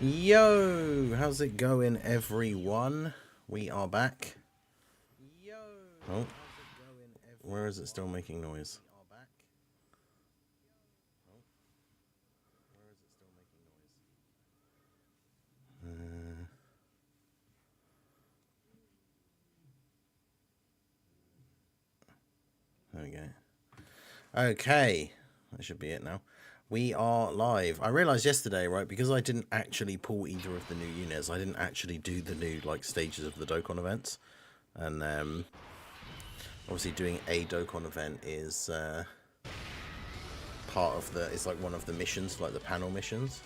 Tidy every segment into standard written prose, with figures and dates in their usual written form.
Yo, how's it going, everyone? We are back. Oh, where is it still making noise? There we go. Okay, that should be it now. We are live. I realised yesterday, right, because I didn't actually pull either of the new units, I didn't actually do the new stages of the Dokkan events, and obviously doing a Dokkan event is part of the. It's like one of the missions, like the panel missions.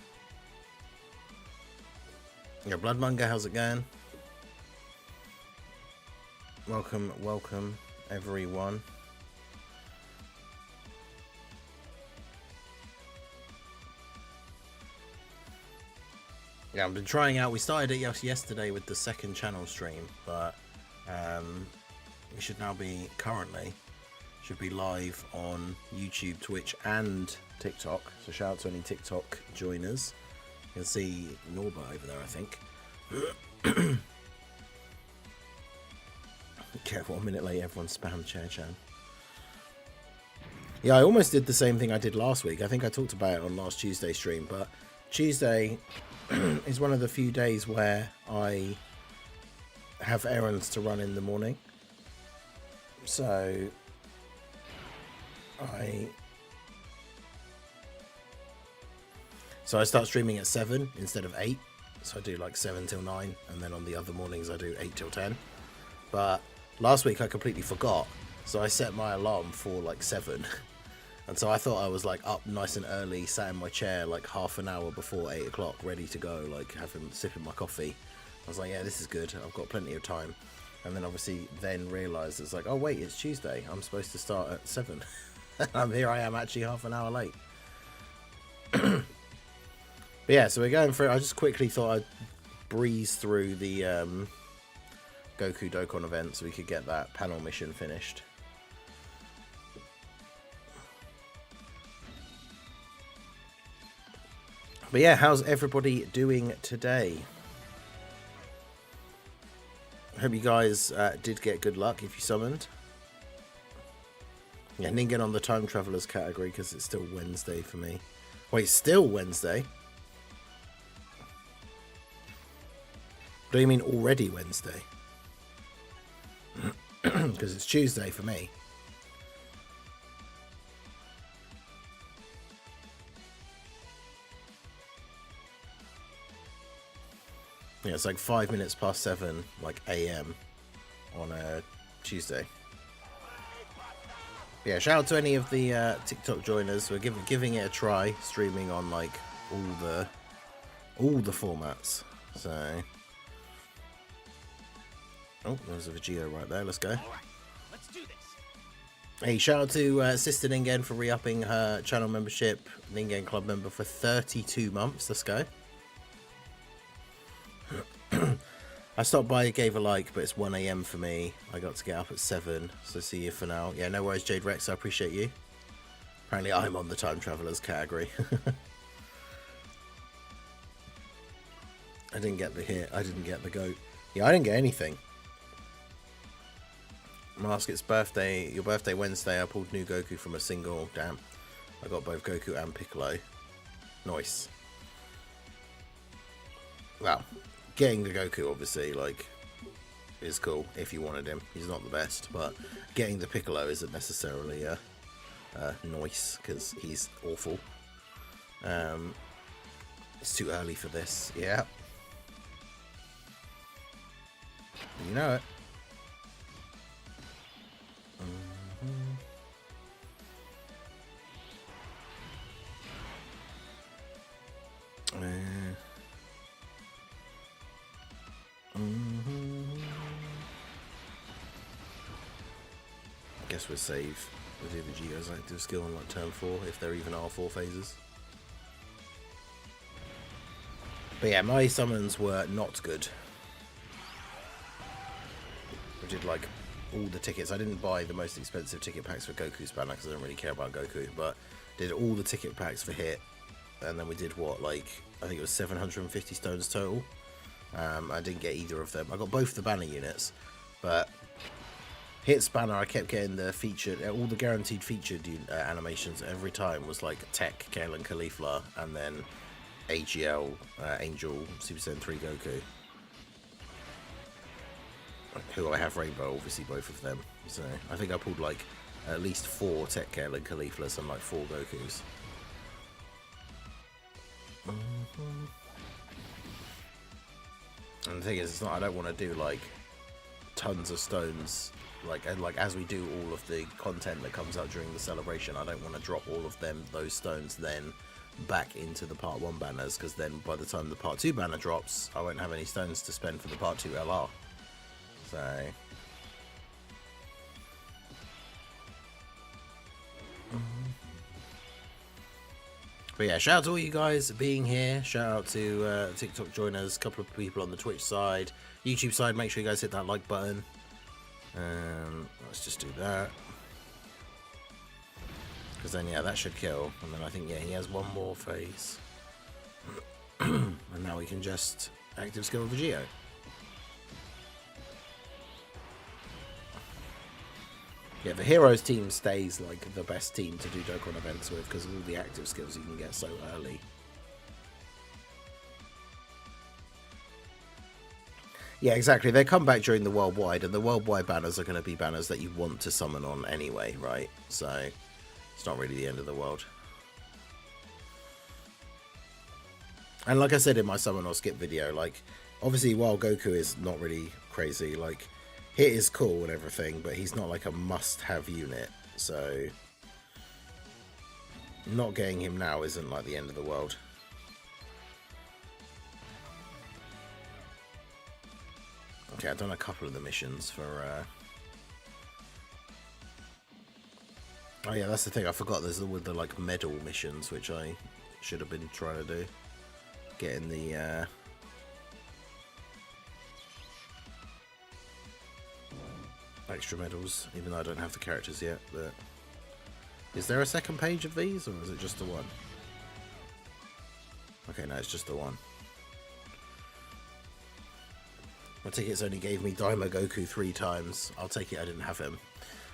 Yeah, Bloodmonger, how's it going? Welcome, everyone. Yeah, I've been trying out. We started it yesterday with the second channel stream, but we should now be should be live on YouTube, Twitch, and TikTok. So shout out to any TikTok joiners. You can see Norba over there, I think. Careful, 1 minute late, everyone spam chair chan. Yeah, I almost did the same thing I did last week. I think I talked about it on last Tuesday's stream, but Tuesday is one of the few days where I have errands to run in the morning. So I start streaming at 7 instead of 8. So I do like 7 till 9, and then on the other mornings I do 8 till 10. But last week I completely forgot, so I set my alarm for like 7. And so I thought I was like up nice and early, sat in my chair like half an hour before 8 o'clock, ready to go, like sipping my coffee. I was like, yeah, this is good. I've got plenty of time. And then obviously realised it's like, oh wait, it's Tuesday. I'm supposed to start at 7. And here I am actually half an hour late. But yeah, so we're going through. I just quickly thought I'd breeze through the Goku Dokkan event so we could get that panel mission finished. But yeah, how's everybody doing today? Hope you guys did get good luck if you summoned. Yeah, Ningen on the Time Travelers category because it's still Wednesday for me. Wait, still Wednesday? Do you mean already Wednesday? Because it's Tuesday for me. Yeah, it's like 5 minutes past 7, like AM, on a Tuesday. Yeah, shout out to any of the TikTok joiners. We're giving it a try, streaming on like all the formats. So, oh, there's a Vegito right there. Let's go. All right, let's do this. Hey, shout out to Sister Ningen for re-upping her channel membership, Ningen Club member for 32 months. Let's go. I stopped by, gave a like, but it's 1 AM for me. I got to get up at 7, so see you for now. Yeah, no worries, Jade Rex, I appreciate you. Apparently I'm on the Time Travelers category. I didn't get the hit, I didn't get the goat. Yeah, I didn't get anything. Mask, it's birthday, your birthday Wednesday. I pulled new Goku from a single. Damn, I got both Goku and Piccolo. Nice. Well, getting the Goku obviously like is cool if you wanted him. He's not the best, but getting the Piccolo isn't necessarily nice because he's awful. It's too early for this. Yeah, you know it. I guess we'll save. We'll do the Geo's active skill on like turn 4 if there even are 4 phases. But yeah, my summons were not good. I did like all the tickets. I didn't buy the most expensive ticket packs for Goku's banner because I don't really care about Goku, but did all the ticket packs for hit and then we did what, like, I think it was 750 stones total. I didn't get either of them. I got both the banner units, but Hit's banner, I kept getting the featured, all the guaranteed featured animations every time was like Tech, Kale and Caulifla, and then AGL, Angel, Super Saiyan 3 Goku. Who I have Rainbow, obviously both of them. So I think I pulled like at least 4 Tech, Kale and Cauliflas and like 4 Gokus. And the thing is, it's not, I don't want to do like tons of stones, like as we do all of the content that comes out during the celebration. I don't want to drop all of those stones then back into the part 1 banners, because then by the time the part 2 banner drops, I won't have any stones to spend for the part 2 LR. So but yeah, shout out to all you guys being here. Shout out to TikTok joiners, a couple of people on the Twitch side, YouTube side. Make sure you guys hit that like button. Let's just do that, because then yeah, that should kill. And then I think yeah, he has one more phase, and now we can just active skill Vegito. Yeah, the Heroes team stays like the best team to do Dokkan events with, because of all the active skills you can get so early. Yeah, exactly. They come back during the worldwide, and the worldwide banners are going to be banners that you want to summon on anyway, right? So it's not really the end of the world. And like I said in my summon or skip video, like obviously while Goku is not really crazy, like Hit is cool and everything, but he's not like a must-have unit, so not getting him now isn't like the end of the world. Okay, I've done a couple of the missions for oh yeah, that's the thing, I forgot there's with the like medal missions, which I should have been trying to do. Getting the extra medals, even though I don't have the characters yet. But is there a second page of these, or is it just the one? Okay, no, it's just the one. My tickets only gave me Daima Goku 3 times. I'll take it, I didn't have him.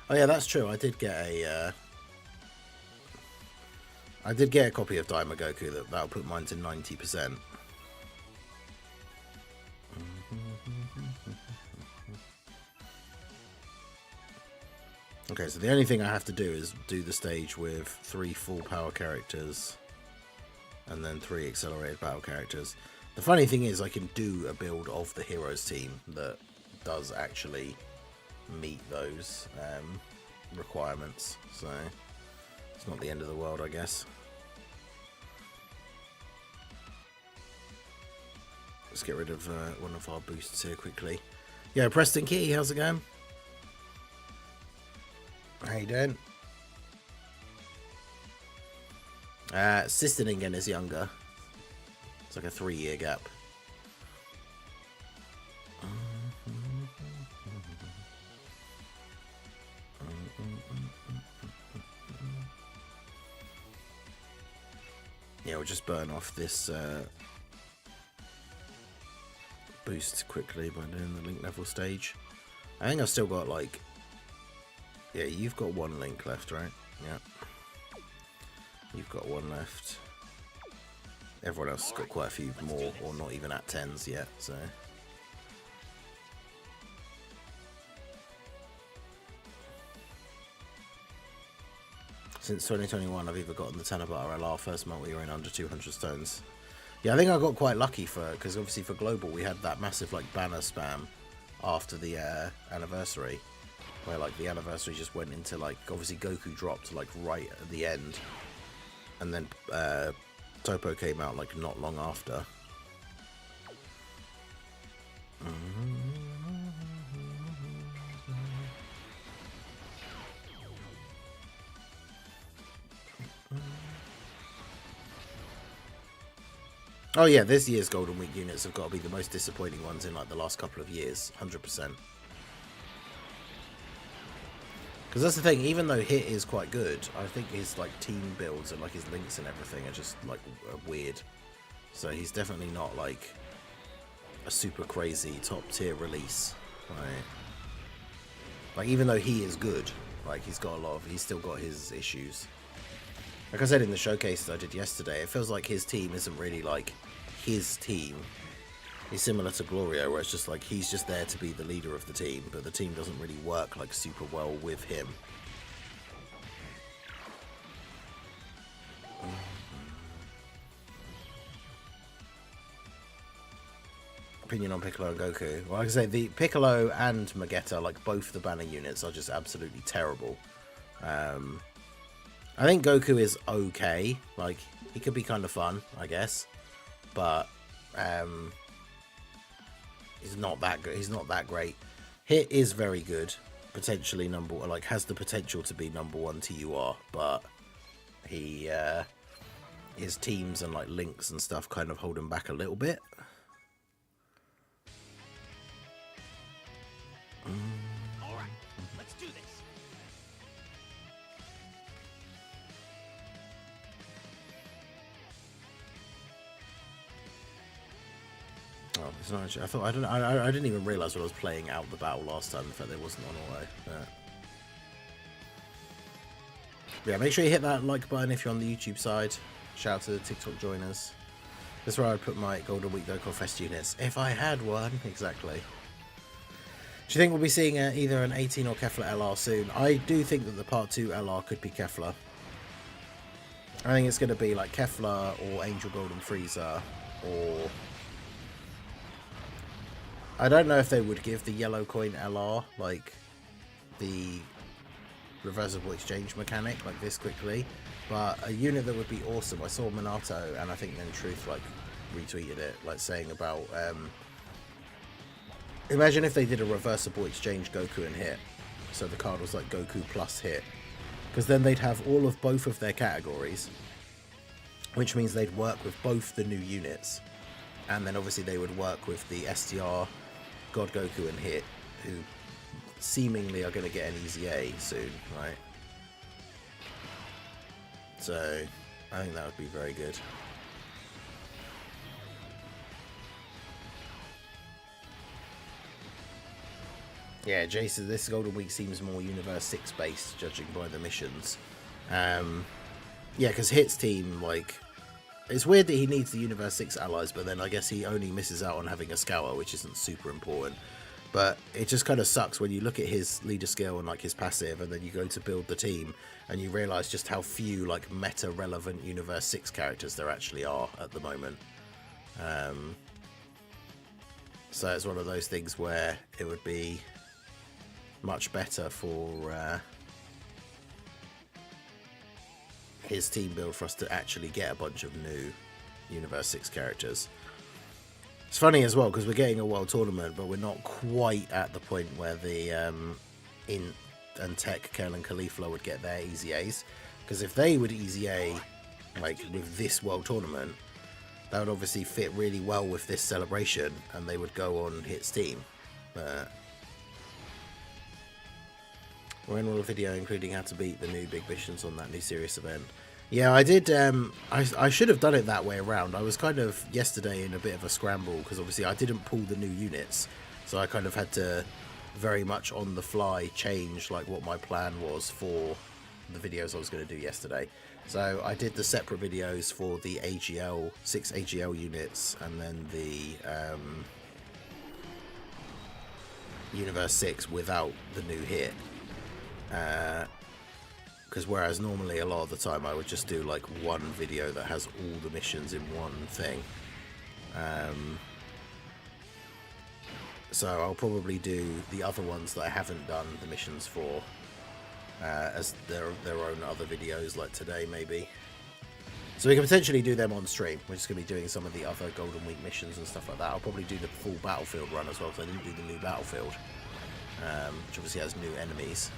Oh yeah, that's true, I did get a copy of Daima Goku. That'll put mine to 90%. Okay, so the only thing I have to do is do the stage with 3 full power characters and then 3 accelerated battle characters. The funny thing is I can do a build of the Heroes team that does actually meet those requirements, so it's not the end of the world, I guess. Let's get rid of one of our boosts here quickly. Yo, Preston Key, how's it going? How you doing? Sisterningen is younger. It's like a 3-year gap. Yeah, we'll just burn off this boost quickly by doing the link level stage. I think I've still got like... Yeah, you've got 1 link left, right? Yeah. You've got 1 left. Everyone else has got quite a few more, or not even at 10s yet, so... Since 2021, I've either gotten the Tanabata LR first month we were in under 200 stones. Yeah, I think I got quite lucky because obviously for Global we had that massive like banner spam after the anniversary. Where like the anniversary just went into like, obviously Goku dropped like right at the end, and then Topo came out like not long after. Oh yeah, this year's Golden Week units have got to be the most disappointing ones in like the last couple of years, 100%. Because that's the thing, even though Hit is quite good, I think his like team builds and like his links and everything are just like weird. So he's definitely not like a super crazy top tier release, right? Like even though he is good, like he's still got his issues. Like I said in the showcases I did yesterday, it feels like his team isn't really like his team. He's similar to Glorio, where it's just like he's just there to be the leader of the team, but the team doesn't really work like super well with him. Opinion on Piccolo and Goku. Well, like I say, the Piccolo and Magetta, like both the banner units, are just absolutely terrible. I think Goku is okay. Like he could be kind of fun, I guess, but he's not that good. He's not that great. Hit is very good, potentially has the potential to be #1 TUR, but he his teams and like links and stuff kind of hold him back a little bit. All right, let's do this. Oh, it's not actually, I didn't even realize when I was playing out the battle last time. In fact, there wasn't on auto. Yeah, make sure you hit that like button if you're on the YouTube side. Shout out to the TikTok joiners. That's where I'd put my Golden Week Dokkan Fest units if I had one. Exactly. Do you think we'll be seeing either an 18 or Kefla LR soon? I do think that the Part 2 LR could be Kefla. I think it's going to be like Kefla or Angel Golden Frieza, or I don't know if they would give the yellow coin LR like the reversible exchange mechanic like this quickly, but a unit that would be awesome. I saw Minato, and I think then Truth like retweeted it, like saying about imagine if they did a reversible exchange Goku and Hit, so the card was like Goku plus Hit, because then they'd have all of both of their categories, which means they'd work with both the new units, and then obviously they would work with the STR, God Goku and Hit, who seemingly are going to get an easy A soon, right? So I think that would be very good. Yeah, Jason, this Golden Week seems more Universe 6 based, judging by the missions. Yeah, because Hit's team, like, it's weird that he needs the Universe 6 allies, but then I guess he only misses out on having a Scour, which isn't super important. But it just kind of sucks when you look at his leader skill and like his passive, and then you go to build the team, and you realise just how few like meta-relevant Universe 6 characters there actually are at the moment. So it's one of those things where it would be much better for his team build for us to actually get a bunch of new Universe 6 characters. It's funny as well because we're getting a world tournament, but we're not quite at the point where the Int and Tech, Kel and Caulifla would get their easy A's. Because if they would easy A like with this world tournament, that would obviously fit really well with this celebration, and they would go on Hit's team. We're in all the video including how to beat the new big missions on that new serious event. Yeah, I did. I should have done it that way around. I was kind of yesterday in a bit of a scramble because obviously I didn't pull the new units, so I kind of had to very much on the fly change like what my plan was for the videos I was going to do yesterday. So I did the separate videos for the AGL 6 AGL units, and then the Universe 6 without the new Hit. Because whereas normally a lot of the time I would just do like one video that has all the missions in one thing. So I'll probably do the other ones that I haven't done the missions for as their own other videos, like today maybe. So we can potentially do them on stream. We're just going to be doing some of the other Golden Week missions and stuff like that. I'll probably do the full Battlefield run as well, because I didn't do the new Battlefield, which obviously has new enemies.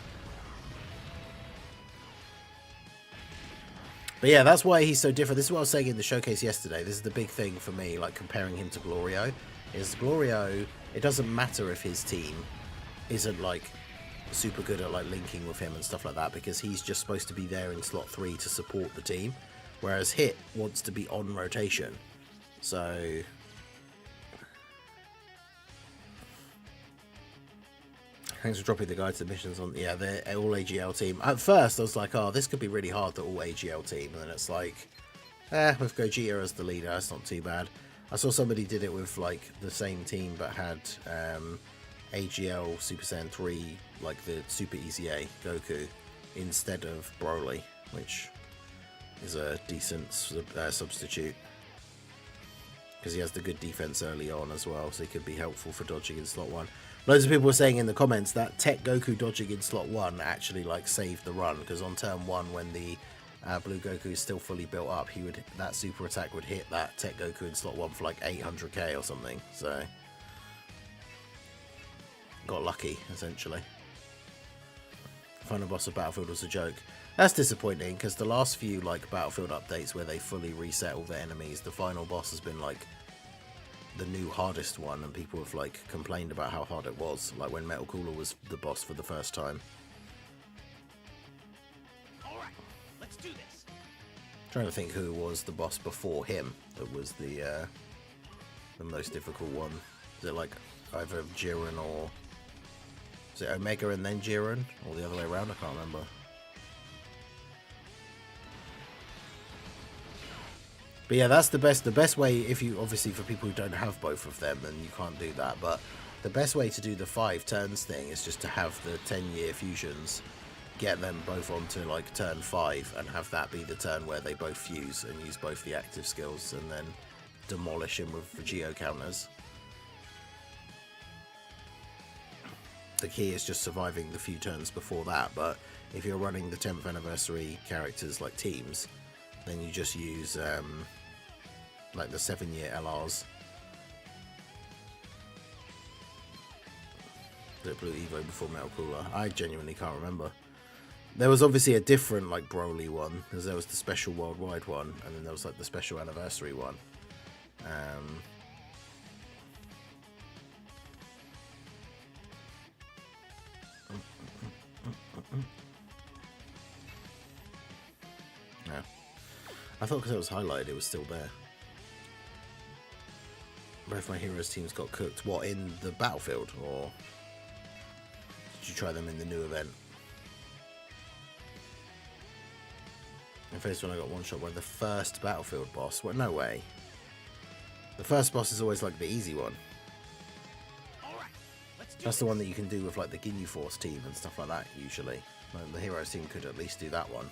But yeah, that's why he's so different. This is what I was saying in the showcase yesterday. This is the big thing for me, like comparing him to Glorio. Is Glorio, it doesn't matter if his team isn't like super good at like linking with him and stuff like that, because he's just supposed to be there in slot 3 to support the team, whereas Hit wants to be on rotation. So thanks for dropping the guide to the missions on. Yeah, they're all AGL team. At first I was like, oh, this could be really hard, the all AGL team, and then it's like, with Gogeta as the leader, it's not too bad. I saw somebody did it with like the same team but had AGL Super Saiyan 3, like the Super Easy A Goku, instead of Broly, which is a decent substitute, because he has the good defense early on as well, so he could be helpful for dodging in slot 1. Loads of people were saying in the comments that Tech Goku dodging in slot 1 actually like saved the run, because on turn 1 when the Blue Goku is still fully built up, that super attack would hit that Tech Goku in slot 1 for like 800k or something, so got lucky essentially. Final boss of Battlefield was a joke. That's disappointing, because the last few like Battlefield updates where they fully reset all the enemies, the final boss has been like the new hardest one, and people have like complained about how hard it was, like when Metal Cooler was the boss for the first time. Alright, let's do this. Trying to think who was the boss before him that was the most difficult one. Is it like either Jiren, or is it Omega and then Jiren, or the other way around? I can't remember. But yeah, that's the best way, if you, obviously for people who don't have both of them, then you can't do that, but the best way to do the 5 turns thing is just to have the 10-year fusions, get them both onto like turn 5, and have that be the turn where they both fuse and use both the active skills, and then demolish him with the geo counters. The key is just surviving the few turns before that, but if you're running the 10th anniversary characters like teams, then you just use like the 7-year LRs. The Blue Evo before Metal Cooler. I genuinely can't remember. There was obviously a different like Broly one, because there was the special worldwide one, and then there was like the special anniversary one. Yeah. I thought because it was highlighted it was still there. Both my heroes teams got cooked. What, in the Battlefield, or did you try them in the new event? In phase 1 I got one shot by the first Battlefield boss. What? No way. The first boss is always like the easy one. Alright, let's do That's the one that you can do with like the Ginyu Force team and stuff like that usually. Like, the heroes team could at least do that one.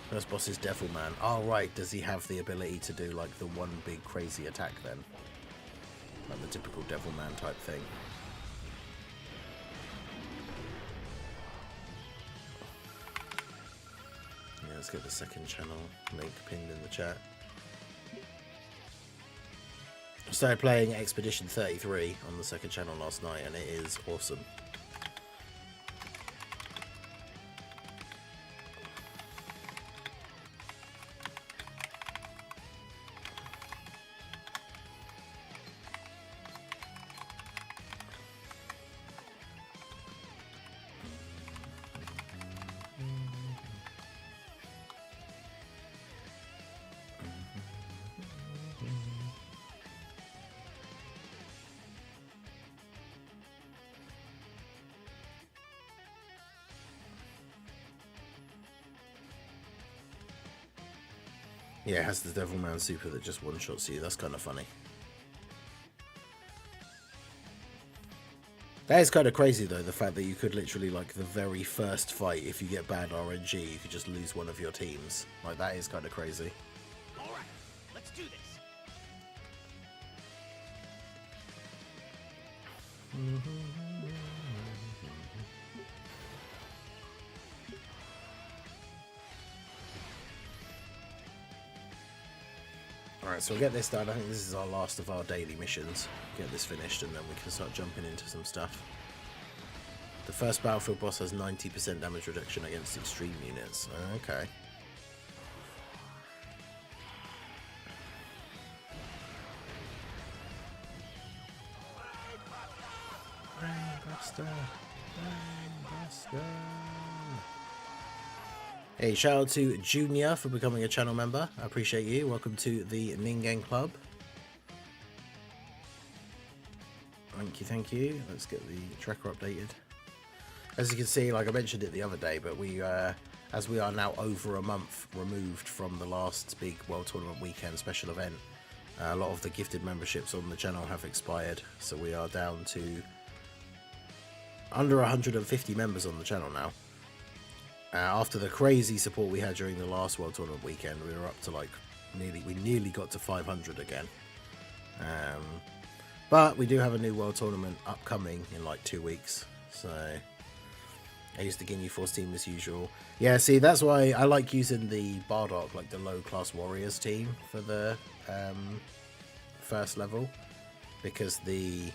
First boss is Devilman. Oh right, does he have the ability to do like the one big crazy attack then? Like the typical Devilman type thing. Yeah, let's get the second channel link pinned in the chat. I started playing Expedition 33 on the second channel last night, and it is awesome. Yeah, it has the Devilman super that just one-shots you. That's kind of funny. That is kind of crazy, though, the fact that you could literally, like, the very first fight, if you get bad RNG, you could just lose one of your teams. Like, that is kind of crazy. Alright, let's do this. Alright, so we'll get this done. I think this is our last of our daily missions. Get this finished and then we can start jumping into some stuff. The first battlefield boss has 90% damage reduction against extreme units. Okay. Hey, shout out to Junior for becoming a channel member. I appreciate you. Welcome to the Ningen Club. Thank you, thank you. Let's get the tracker updated. As you can see, like I mentioned it the other day, but we, as we are now over a month removed from the last big World Tournament weekend special event, a lot of the gifted memberships on the channel have expired. So we are down to under 150 members on the channel now. After the crazy support we had during the last World Tournament weekend, we were up to like we nearly got to 500 again. But we do have a new World Tournament upcoming in like 2 weeks. So I used the Ginyu Force team as usual. Yeah, see, that's why I like using the Bardock, like the low class warriors team for the first level, because the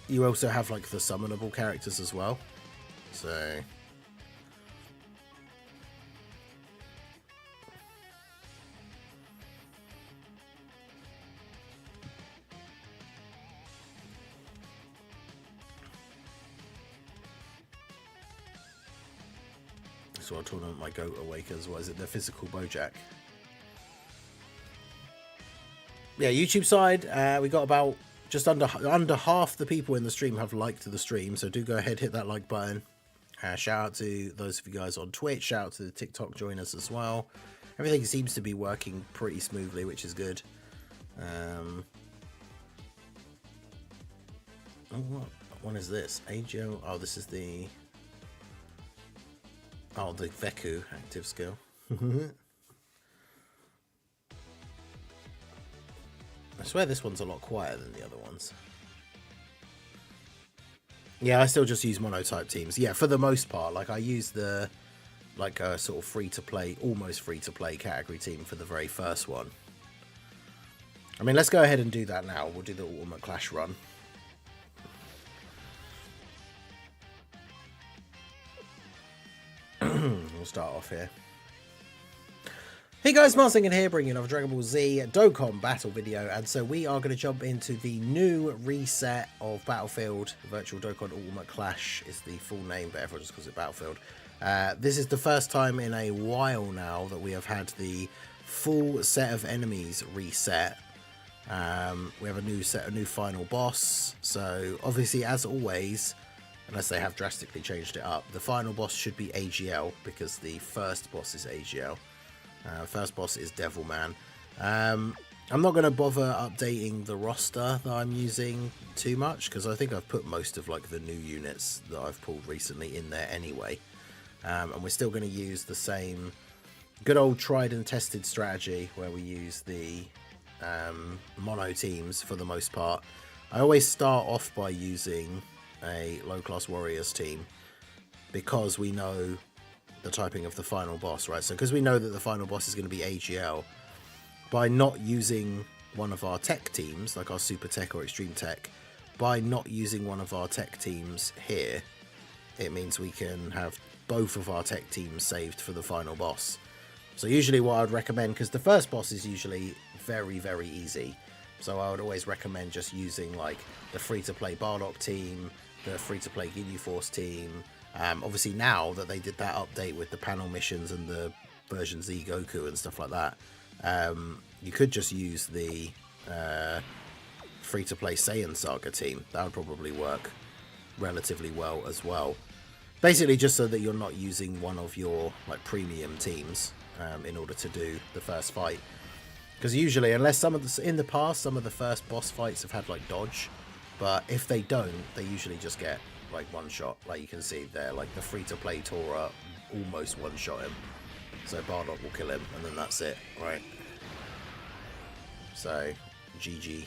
you also have like the summonable characters as well, so this World Tournament my goat awakens. What is it? The physical Bojack. Yeah, YouTube side, we got about just under half the people in the stream have liked the stream, so do go ahead, hit that like button. Shout out to those of you guys on Twitch, shout out to the TikTok joiners as well. Everything seems to be working pretty smoothly, which is good. Oh, what one is this? AGO? Oh, this is the... Oh, the Veku active skill. I swear this one's a lot quieter than the other ones. Yeah, I still just use monotype teams. Yeah, for the most part. Like, I use the, like, a sort of free-to-play, almost free-to-play category team for the very first one. I mean, let's go ahead and do that now. We'll do the Ultimate Clash run. We'll start off here. Hey guys, Marsingan here, bringing another Dragon Ball Z Dokkan battle video, and so we are going to jump into the new reset of Battlefield. Virtual Dokkan Ultimate Clash is the full name, but everyone just calls it Battlefield. This is the first time in a while now that we have had the full set of enemies reset. We have a new final boss, so obviously, as always, unless they have drastically changed it up, the final boss should be AGL, because the first boss is AGL. First boss is Devilman. I'm not going to bother updating the roster that I'm using too much, because I think I've put most of like the new units that I've pulled recently in there anyway. And we're still going to use the same good old tried and tested strategy where we use the mono teams for the most part. I always start off by using a low class warriors team because we know the typing of the final boss, right? So because we know that the final boss is going to be AGL, by not using one of our tech teams, like our super tech or extreme tech, by not using one of our tech teams here, it means we can have both of our tech teams saved for the final boss. So usually what I'd recommend, because the first boss is usually very, very easy, so I would always recommend just using like the free-to-play Bardock team, the free-to-play Ginyu Force team. Obviously now that they did that update with the panel missions and the version Z Goku and stuff like that, you could just use the free-to-play Saiyan Saga team. That would probably work relatively well as well. Basically just so that you're not using one of your like premium teams in order to do the first fight. Because usually, unless some of the, in the past, some of the first boss fights have had like dodge, but if they don't, they usually just get like one shot. Like you can see there, like the free-to-play Tora almost one shot him, so Bardock will kill him, and then that's it, right? So GG.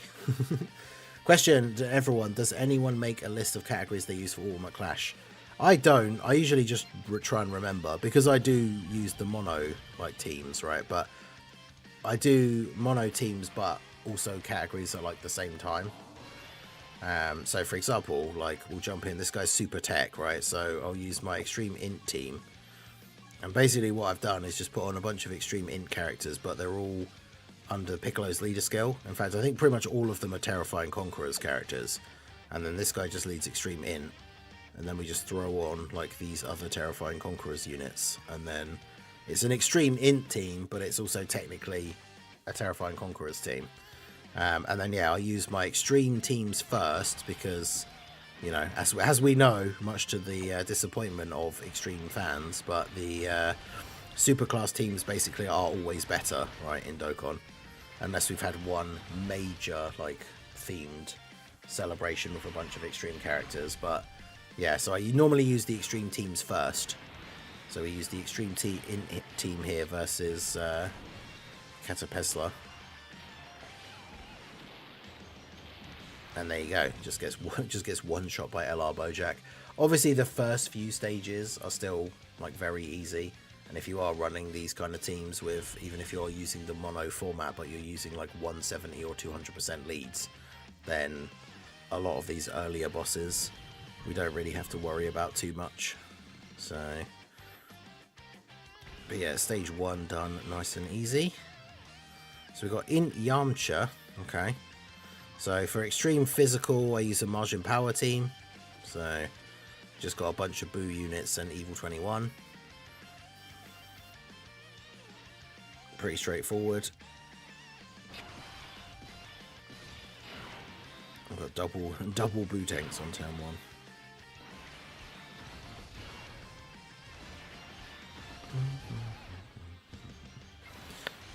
Question to everyone: does anyone make a list of categories they use for Ultimate Clash? I don't. I usually just try and remember, because I do use the mono like teams, right? But I do mono teams, but also categories at like the same time. So for example, like we'll jump in. This guy's super tech, right? So I'll use my extreme int team, and basically what I've done is just put on a bunch of extreme int characters, but they're all under Piccolo's leader skill. In fact, I think pretty much all of them are Terrifying Conquerors characters, and then this guy just leads extreme int. And then we just throw on like these other Terrifying Conquerors units, and then it's an extreme int team, but it's also technically a Terrifying Conquerors team. And then yeah, I use my extreme teams first because, you know, as we know, much to the disappointment of extreme fans, but the superclass teams basically are always better, right, in Dokkan, unless we've had one major like themed celebration with a bunch of extreme characters. But yeah, so I normally use the extreme teams first. So we use the extreme team here versus Catapesla. And there you go. Just gets one shot by LR Bojack. Obviously, the first few stages are still like very easy. And if you are running these kind of teams with, even if you're using the mono format, but you're using like 170 or 200% leads, then a lot of these earlier bosses we don't really have to worry about too much. So, but yeah, stage 1 done nice and easy. So we've got Int Yamcha. Okay. So for extreme physical, I use a Margin Power team. So just got a bunch of Boo units and Evil 21. Pretty straightforward. I've got double Boo tanks on turn 1.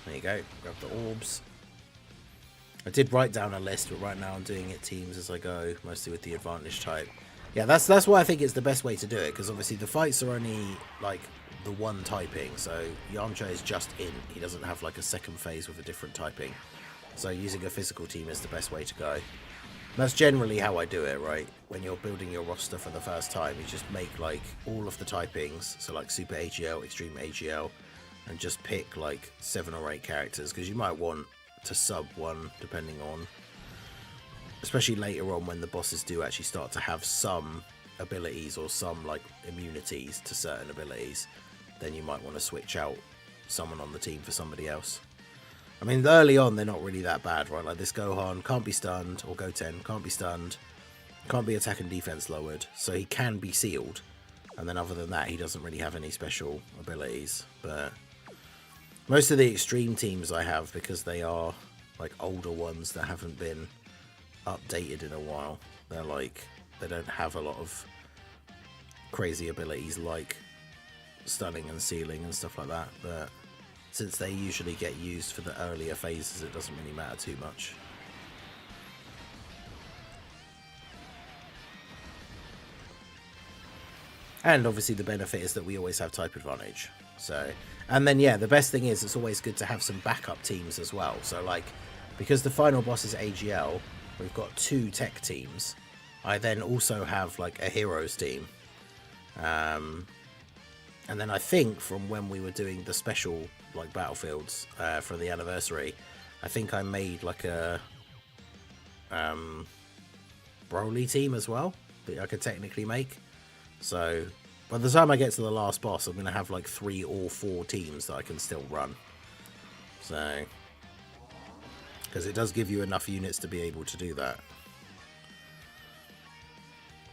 There you go, grab the orbs. I did write down a list, but right now I'm doing it teams as I go, mostly with the advantage type. Yeah, that's why I think it's the best way to do it, because obviously the fights are only like the one typing, so Yamcha is just in. He doesn't have like a second phase with a different typing. So using a physical team is the best way to go. That's generally how I do it, right? When you're building your roster for the first time, you just make like all of the typings, so like Super AGL, Extreme AGL, and just pick like 7 or 8 characters, because you might want to sub one depending on, especially later on when the bosses do actually start to have some abilities or some like immunities to certain abilities, then you might want to switch out someone on the team for somebody else. I mean, early on, they're not really that bad, right? Like this Gohan can't be stunned, or Goten can't be stunned, can't be attack and defense lowered, so he can be sealed. And then other than that, he doesn't really have any special abilities. But most of the extreme teams I have, because they are like older ones that haven't been updated in a while, they're like, they don't have a lot of crazy abilities like stunning and sealing and stuff like that. But since they usually get used for the earlier phases, it doesn't really matter too much. And obviously the benefit is that we always have type advantage. So, and then yeah, the best thing is it's always good to have some backup teams as well. So like, because the final boss is AGL, we've got 2 tech teams. I then also have like a heroes team. And then I think from when we were doing the special like battlefields for the anniversary, I think I made like a Broly team as well that I could technically make. So by the time I get to the last boss, I'm going to have like 3 or 4 teams that I can still run. So, because it does give you enough units to be able to do that.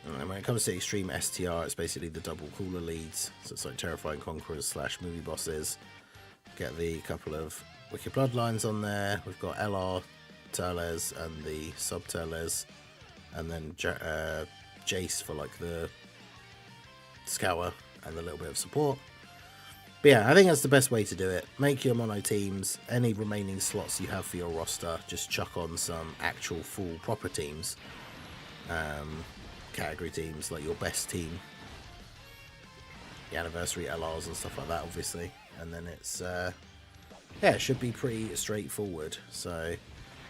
And when it comes to Extreme STR, it's basically the double cooler leads. So it's like Terrifying Conquerors / movie bosses. Get the couple of Wicked Bloodlines on there. We've got LR Turles and the sub Turles. And then Jace for like the scour and a little bit of support. But yeah, I think that's the best way to do it. Make your mono teams. Any remaining slots you have for your roster, just chuck on some actual full proper teams. Category teams, like your best team, the anniversary LRs and stuff like that, obviously. And then it's yeah, it should be pretty straightforward. So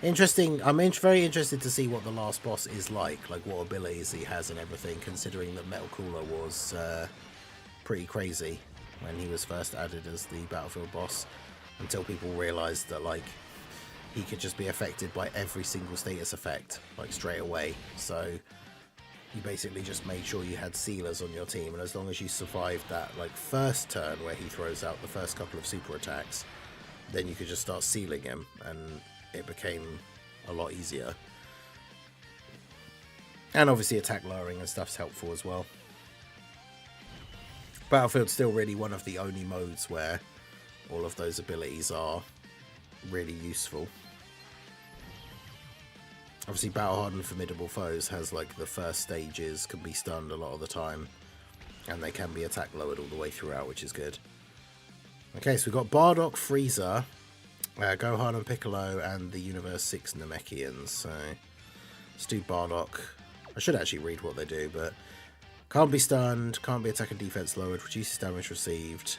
Interesting. Very interested to see what the last boss is like what abilities he has and everything, considering that Metal Cooler was pretty crazy when he was first added as the Battlefield boss, until people realised that he could just be affected by every single status effect straight away. So you basically just made sure you had sealers on your team, and as long as you survived that first turn where he throws out the first couple of super attacks, then you could just start sealing him, and it became a lot easier. And obviously attack lowering and stuff's helpful as well. Battlefield's still really one of the only modes where all of those abilities are really useful. Obviously Battle Hardened Formidable Foes has the first stages can be stunned a lot of the time, and they can be attack lowered all the way throughout, which is good. Okay, so we've got Bardock, Frieza, Gohan and Piccolo, and the Universe 6 Namekians. So let's do Bardock. I should actually read what they do, but can't be stunned, can't be attack and defense lowered, reduces damage received.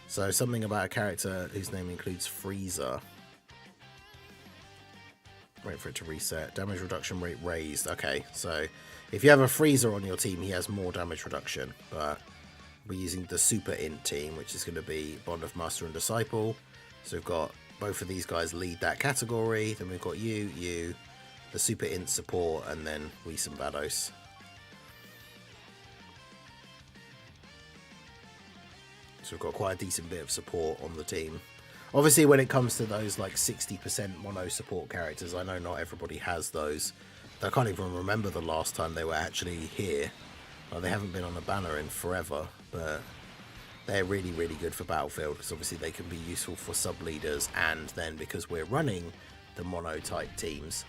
So something about a character whose name includes Frieza. Wait for it to reset. Damage reduction rate raised. Okay, so if you have a Frieza on your team, he has more damage reduction, but we're using the Super Int team, which is going to be Bond of Master and Disciple. So we've got both of these guys lead that category. Then we've got you, the Super Int support, and then we some Vados. So we've got quite a decent bit of support on the team. Obviously, when it comes to those 60% mono support characters, I know not everybody has those. I can't even remember the last time they were actually here. They haven't been on a banner in forever, but they're really, really good for Battlefield, because obviously they can be useful for sub-leaders, and then because we're running the mono-type teams,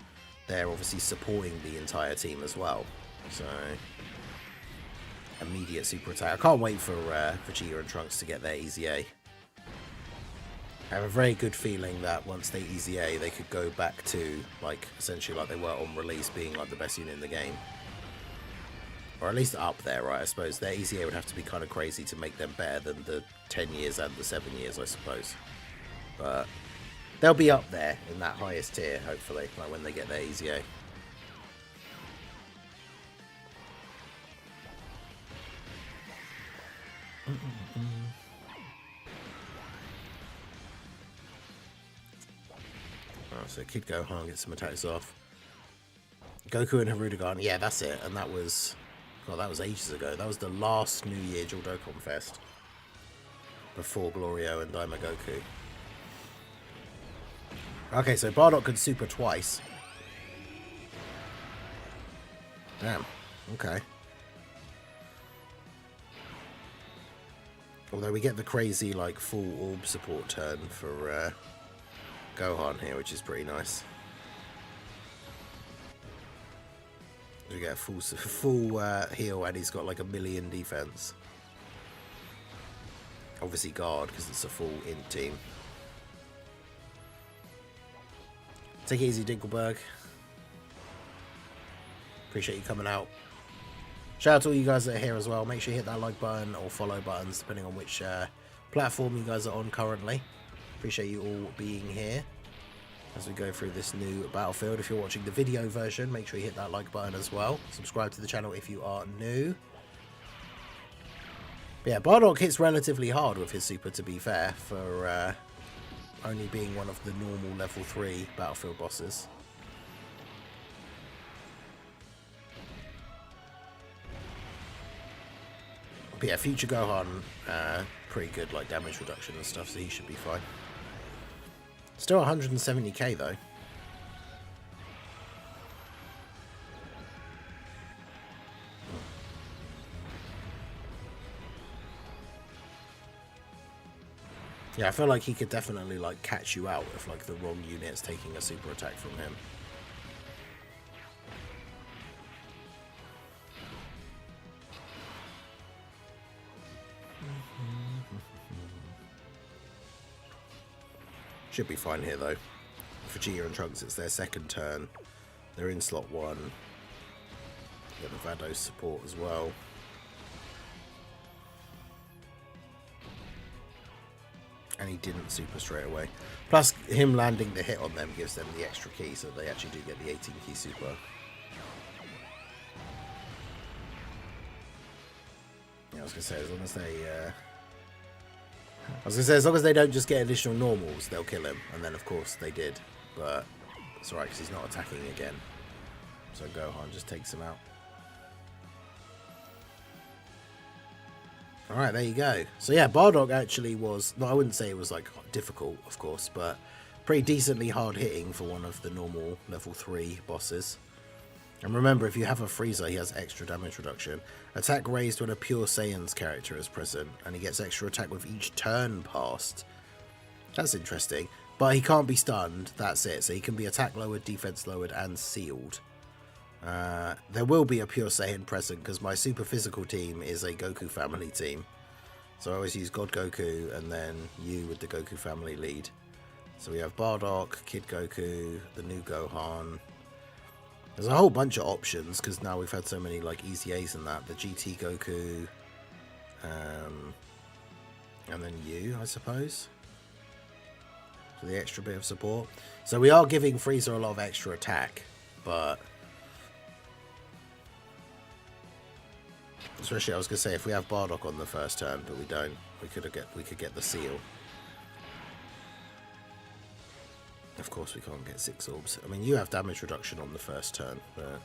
they're obviously supporting the entire team as well. So immediate super attack. I can't wait for Vegeta and Trunks to get their Easy A. I have a very good feeling that once they Easy A, they could go back to essentially they were on release, being the best unit in the game. Or at least up there, right? I suppose their Easy A would have to be kind of crazy to make them better than the 10 years and the 7 years, I suppose. But they'll be up there in that highest tier, hopefully, when they get their Easy A. Oh, so Kid Gohan gets some attacks off. Goku and Hirudegarn, yeah, that's it. And that was, God, that was ages ago. That was the last New Year Dual Dokkan Fest before Glorio and Daima Goku. Okay, so Bardock could super twice. Damn. Okay. Although we get the crazy full orb support turn for Gohan here, which is pretty nice. We get a full heal, and he's got a million defense. Obviously guard, because it's a full int team. Take it easy, Dinkelberg. Appreciate you coming out. Shout out to all you guys that are here as well. Make sure you hit that like button or follow buttons, depending on which platform you guys are on currently. Appreciate you all being here as we go through this new Battlefield. If you're watching the video version, make sure you hit that like button as well. Subscribe to the channel if you are new. But yeah, Bardock hits relatively hard with his super, to be fair, for only being one of the normal level 3 Battlefield bosses. But yeah, Future Gohan, pretty good damage reduction and stuff, so he should be fine. Still 170k though. Yeah, I feel like he could definitely catch you out if the wrong unit's taking a super attack from him. Should be fine here though. For Vegeta and Trunks, it's their second turn. They're in slot 1. Get the Vados support as well. And he didn't super straight away. Plus, him landing the hit on them gives them the extra key, so they actually do get the 18 key super. Yeah, I was gonna say, as long as they, as long as they don't just get additional normals, they'll kill him. And then, of course, they did. But it's alright, because he's not attacking again. So Gohan just takes him out. Alright, there you go. So yeah, Bardock actually was, no, I wouldn't say it was like difficult, of course, but pretty decently hard hitting for one of the normal level 3 bosses. And remember, if you have a Frieza, he has extra damage reduction. Attack raised when a pure Saiyan's character is present, and he gets extra attack with each turn passed. That's interesting. But he can't be stunned, that's it. So he can be attack lowered, defense lowered, and sealed. There will be a pure Saiyan present because my super physical team is a Goku family team. So I always use God Goku and then you with the Goku family lead. So we have Bardock, Kid Goku, the new Gohan. There's a whole bunch of options because now we've had so many like easy A's and that. The GT Goku, and then you, I suppose. For the extra bit of support. So we are giving Frieza a lot of extra attack, but especially, I was going to say, if we have Bardock on the first turn, but we don't, we could get the seal. Of course, we can't get 6 orbs. I mean, you have damage reduction on the first turn, but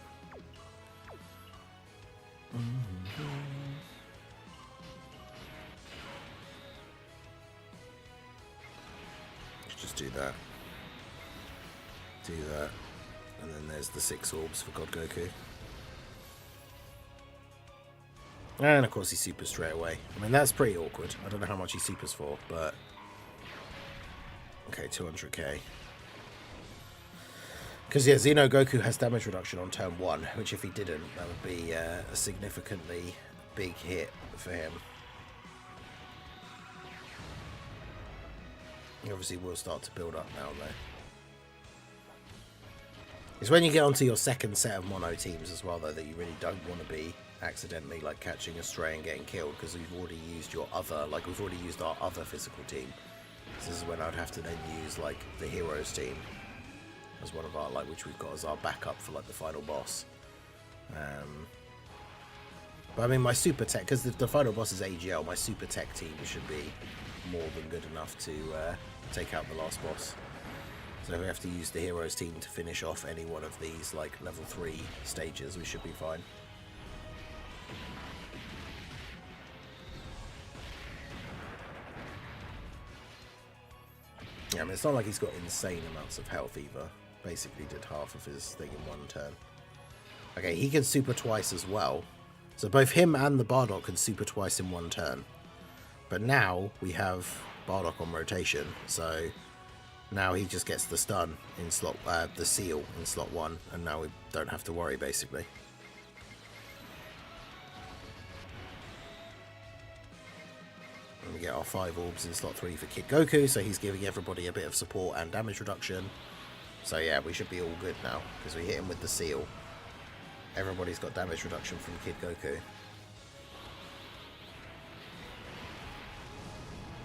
let's just do that. Do that, and then there's the 6 orbs for God Goku. And of course he supers straight away. I mean, that's pretty awkward. I don't know how much he supers for, but okay, 200k. Because yeah, Xeno Goku has damage reduction on turn 1, which if he didn't, that would be a significantly big hit for him. He obviously will start to build up now, though. It's when you get onto your second set of mono teams as well, though, that you really don't want to be accidentally like catching a stray and getting killed, because we've already used your other, like we've already used our other physical team. So this is when I'd have to then use like the heroes team as one of our, like, which we've got as our backup for like the final boss. But I mean, my super tech, because the final boss is AGL, my super tech team should be more than good enough to take out the last boss. So if we have to use the heroes team to finish off any one of these like level 3 stages, we should be fine. Yeah, I mean, it's not like he's got insane amounts of health either. Basically did half of his thing in 1 turn. Okay, he can super twice as well. So both him and the Bardock can super twice in 1 turn. But now we have Bardock on rotation, so now he just gets the stun in slot, the seal in slot 1, and now we don't have to worry, basically. And we get our 5 orbs in slot 3 for Kid Goku, so he's giving everybody a bit of support and damage reduction. So yeah, we should be all good now, because we hit him with the seal. Everybody's got damage reduction from Kid Goku.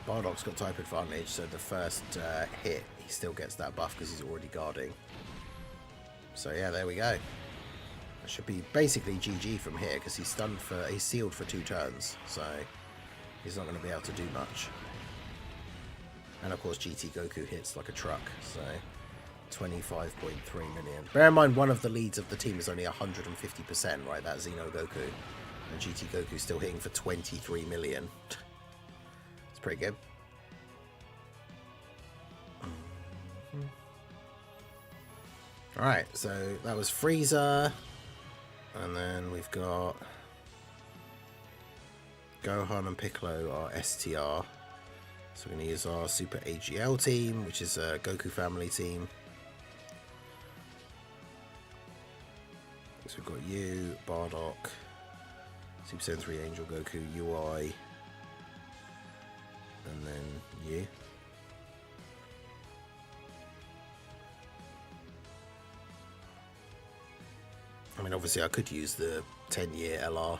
Bardock's got type advantage, so the first hit, he still gets that buff because he's already guarding. So yeah, there we go. That should be basically GG from here, because he's sealed for 2 turns, so he's not going to be able to do much. And of course GT Goku hits like a truck, so 25.3 million. Bear in mind, one of the leads of the team is only 150%, right? That's Xeno Goku. And GT Goku's still hitting for 23 million. It's pretty good. Alright, so that was Frieza. And then we've got Gohan and Piccolo are STR. So we're going to use our Super AGL team, which is a Goku family team. So we've got you, Bardock, Super Saiyan 3 Angel Goku, UI, and then you. I mean, obviously I could use the 10-year LR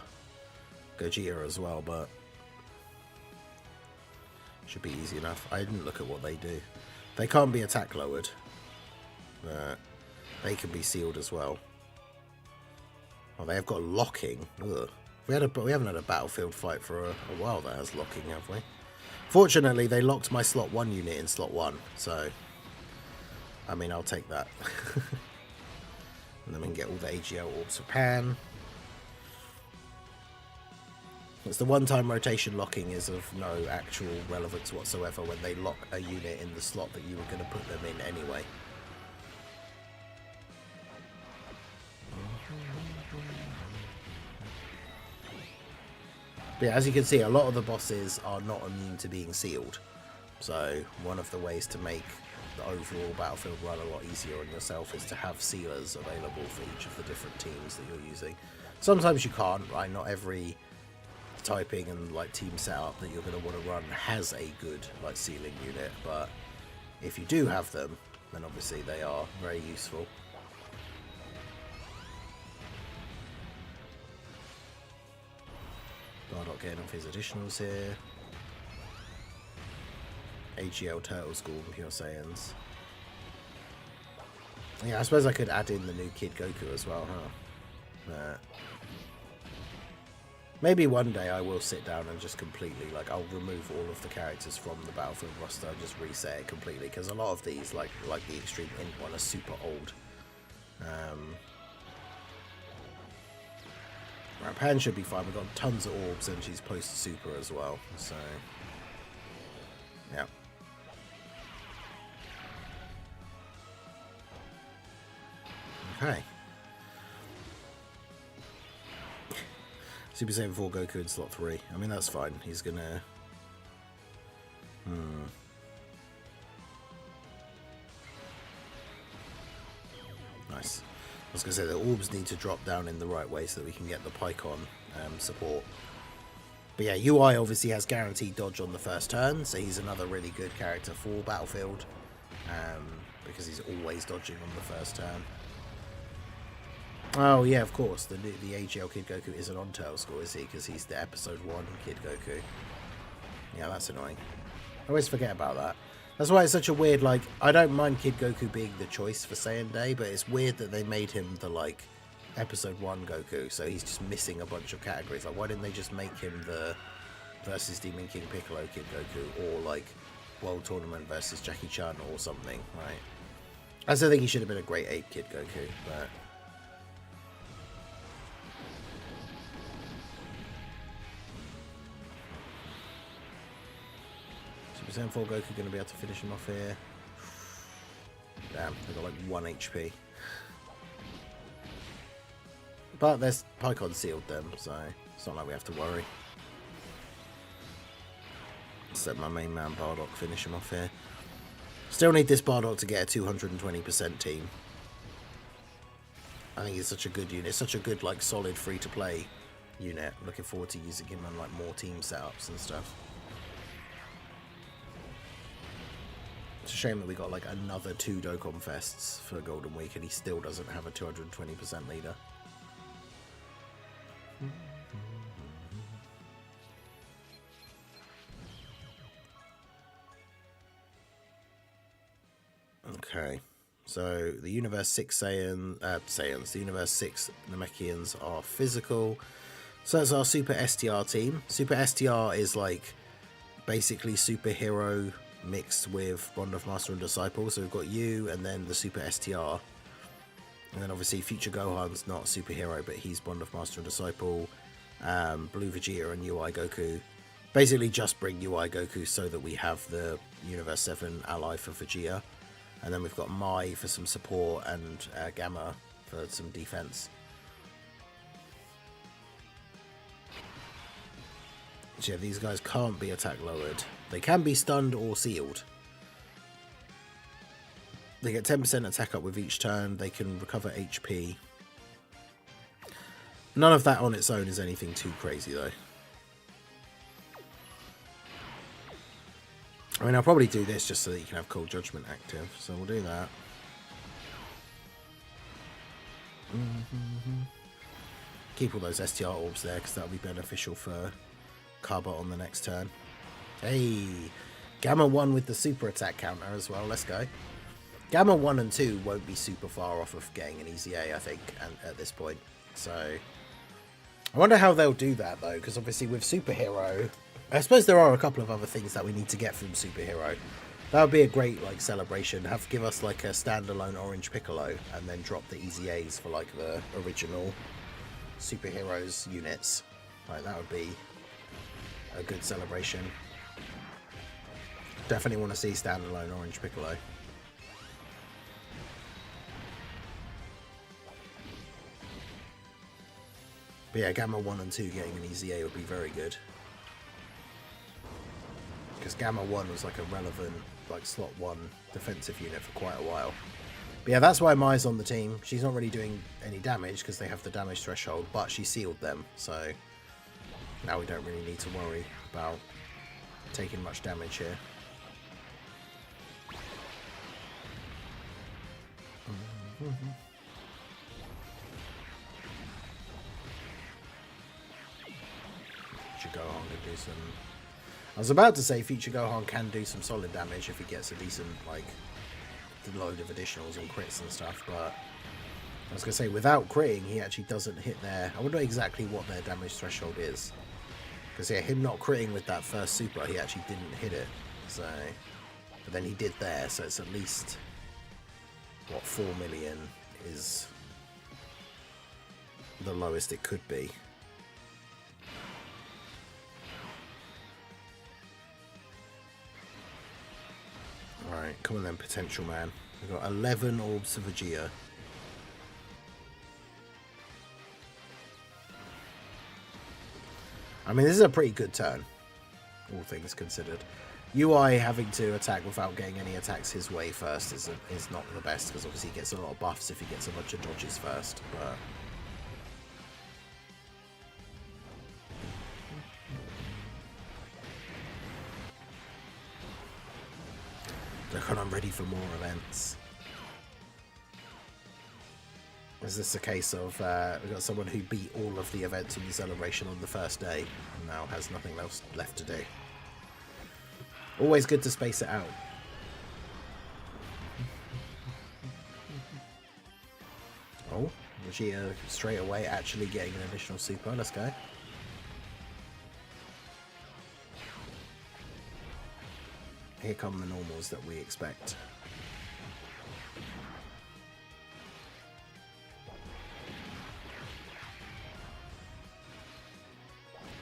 Gogeta as well, but Should be easy enough. I didn't look at what they do. They can't be attack lowered. They can be sealed as well. Oh, they have got locking. Ugh. We haven't had a battlefield fight for a while that has locking, have we? Fortunately, they locked my slot 1 unit in slot 1, so I mean, I'll take that. And then we can get all the AGL orbs for Pan. It's the one-time rotation locking is of no actual relevance whatsoever when they lock a unit in the slot that you were going to put them in anyway. But yeah, as you can see, a lot of the bosses are not immune to being sealed. So one of the ways to make the overall battlefield run a lot easier on yourself is to have sealers available for each of the different teams that you're using. Sometimes you can't, right? Not every typing and like team setup that you're going to want to run has a good like sealing unit, but if you do have them, then obviously they are very useful. Bardock getting off his additionals here. AGL Turtle School and Pure Saiyans. Yeah, I suppose I could add in the new Kid Goku as well, huh? Maybe one day I will sit down and just completely, like, I'll remove all of the characters from the Battlefield roster and just reset it completely, because a lot of these, like the Extreme Int one, are super old. Right, Pan should be fine. We've got tons of orbs and she's post-super as well, so yeah. Okay. Super Saiyan 4 Goku in slot 3. I mean, that's fine. He's gonna... Nice. I was going to say the orbs need to drop down in the right way so that we can get the Pycon support. But yeah, UI obviously has guaranteed dodge on the first turn, so he's another really good character for Battlefield, because he's always dodging on the first turn. Oh yeah, of course, the AGL Kid Goku isn't on Turtle School, is he? Because he's the Episode 1 Kid Goku. Yeah, that's annoying. I always forget about that. That's why it's such a weird, like, I don't mind Kid Goku being the choice for Saiyan Day, but it's weird that they made him the, like, Episode 1 Goku, so he's just missing a bunch of categories. Like, why didn't they just make him the versus Demon King Piccolo Kid Goku, or, like, World Tournament versus Jackie Chan or something, right? I still think he should have been a Great Ape Kid Goku, but... Super Saiyan 4 Goku going to be able to finish him off here. Damn, they've got like 1 HP. But there's Pycon sealed them, so it's not like we have to worry. Let's let my main man Bardock finish him off here. Still need this Bardock to get a 220% team. I think he's such a good unit, such a good like solid free-to-play unit. Looking forward to using him on like more team setups and stuff. It's a shame that we got like another 2 Dokkan Fests for Golden Week and he still doesn't have a 220% leader. Okay, so the Universe 6 Saiyans, the Universe 6 Namekians are physical. So that's our Super STR team. Super STR is like basically superhero mixed with Bond of Master and Disciple. So we've got you and then the Super STR. And then obviously Future Gohan's not superhero, but he's Bond of Master and Disciple. Blue Vegeta and UI Goku. Basically just bring UI Goku so that we have the Universe 7 ally for Vegeta. And then we've got Mai for some support and Gamma for some defense. So yeah, these guys can't be attack lowered. They can be stunned or sealed. They get 10% attack up with each turn. They can recover HP. None of that on its own is anything too crazy though. I mean, I'll probably do this just so that you can have Cold Judgment active. So we'll do that. Keep all those STR orbs there because that'll be beneficial for Carbot on the next turn. Hey! Gamma 1 with the super attack counter as well. Let's go. Gamma 1 and 2 won't be super far off of getting an easy A, I think, at this point. So, I wonder how they'll do that, though, because obviously with Superhero, I suppose there are a couple of other things that we need to get from Superhero. That would be a great, like, celebration. Give us, like, a standalone Orange Piccolo, and then drop the easy A's for, like, the original Superheroes units. Like, that would be a good celebration. Definitely want to see standalone Orange Piccolo. But yeah, Gamma 1 and 2 getting an easy A would be very good. Because Gamma 1 was like a relevant, like, slot 1 defensive unit for quite a while. But yeah, that's why Mai's on the team. She's not really doing any damage because they have the damage threshold, but she sealed them. So now we don't really need to worry about taking much damage here. Future Gohan could do some... I was about to say Future Gohan can do some solid damage if he gets a decent, like, load of additionals and crits and stuff, but I was going to say, without critting, he actually doesn't hit their... I wonder exactly what their damage threshold is. Because, yeah, him not critting with that first super, he actually didn't hit it. So, but then he did there, so it's at least, what, 4 million is the lowest it could be. Alright, come on then, potential man. We've got 11 orbs of Vegeta. I mean, this is a pretty good turn, all things considered. UI having to attack without getting any attacks his way first is not the best, because obviously he gets a lot of buffs if he gets a bunch of dodges first, but... Look, I'm ready for more events. Is this a case of we've got someone who beat all of the events in the celebration on the first day and now has nothing else left to do? Always good to space it out. Oh, Vegeta straight away actually getting an additional super. Let's go. Here come the normals that we expect.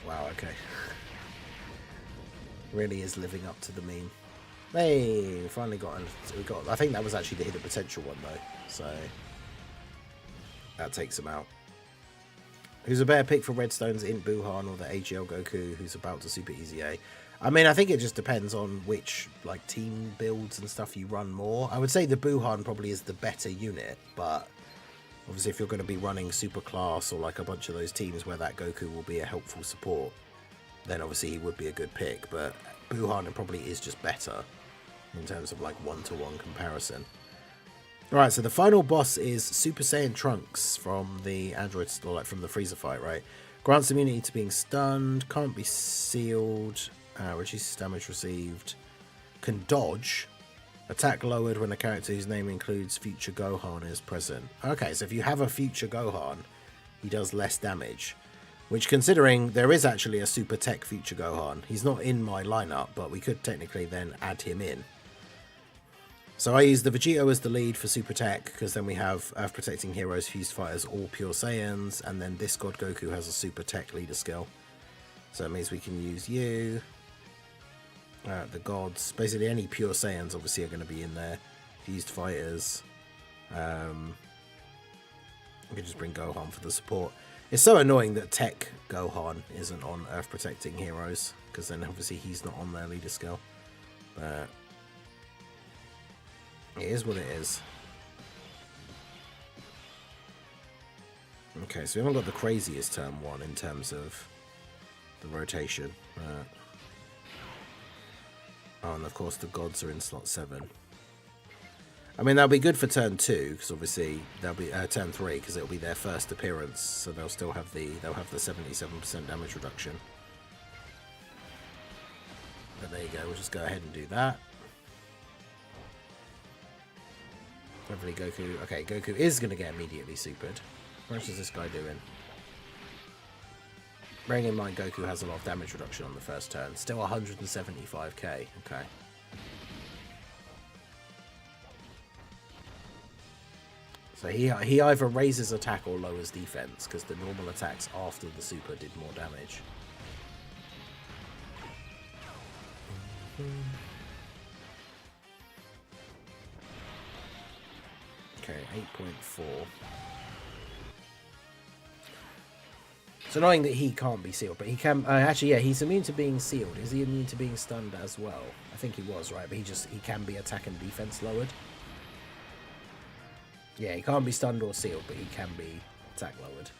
Wow, okay. Really is living up to the meme. Hey, we finally got, I think that was actually the hidden potential one though, so that takes him out. Who's a better pick for Redstone's Int Buhan or the AGL Goku who's about to Super Easy A? I mean, I think it just depends on which, like, team builds and stuff you run more. I would say the Buhan probably is the better unit, but obviously if you're going to be running Super Class or, like, a bunch of those teams where that Goku will be a helpful support, then obviously he would be a good pick, but Buhan probably is just better in terms of, like, one-to-one comparison. Alright, so the final boss is Super Saiyan Trunks from the Android store, like from the Frieza fight, right? Grants immunity to being stunned, can't be sealed... reduces damage received, can dodge, attack lowered when a character whose name includes Future Gohan is present. Okay, so if you have a Future Gohan, he does less damage. Which, considering there is actually a Super Tech Future Gohan, he's not in my lineup, but we could technically then add him in. So I use the Vegito as the lead for Super Tech, because then we have Earth Protecting Heroes, Fused Fighters, all Pure Saiyans, and then this God Goku has a Super Tech leader skill. So it means we can use you... the gods, basically any pure Saiyans obviously are going to be in there. Fused fighters. We can just bring Gohan for the support. It's so annoying that Tech Gohan isn't on Earth Protecting Heroes, because then obviously he's not on their leader skill. But it is what it is. Okay, so we haven't got the craziest turn one in terms of the rotation. Oh, and of course the gods are in slot 7. I mean, that'll be good for turn 2, because obviously they'll be turn 3, because it'll be their first appearance, so they'll still have the 77% damage reduction. But there you go, we'll just go ahead and do that. Hopefully Goku... Okay, Goku is going to get immediately supered. How much is this guy doing? Bearing in mind Goku has a lot of damage reduction on the first turn. Still 175k. Okay. So he either raises attack or lowers defense, because the normal attacks after the super did more damage. Okay, 8.4. It's annoying that he can't be sealed, but he can... actually, yeah, he's immune to being sealed. Is he immune to being stunned as well? I think he was, right? But he can be attack and defense lowered. Yeah, he can't be stunned or sealed, but he can be attack lowered.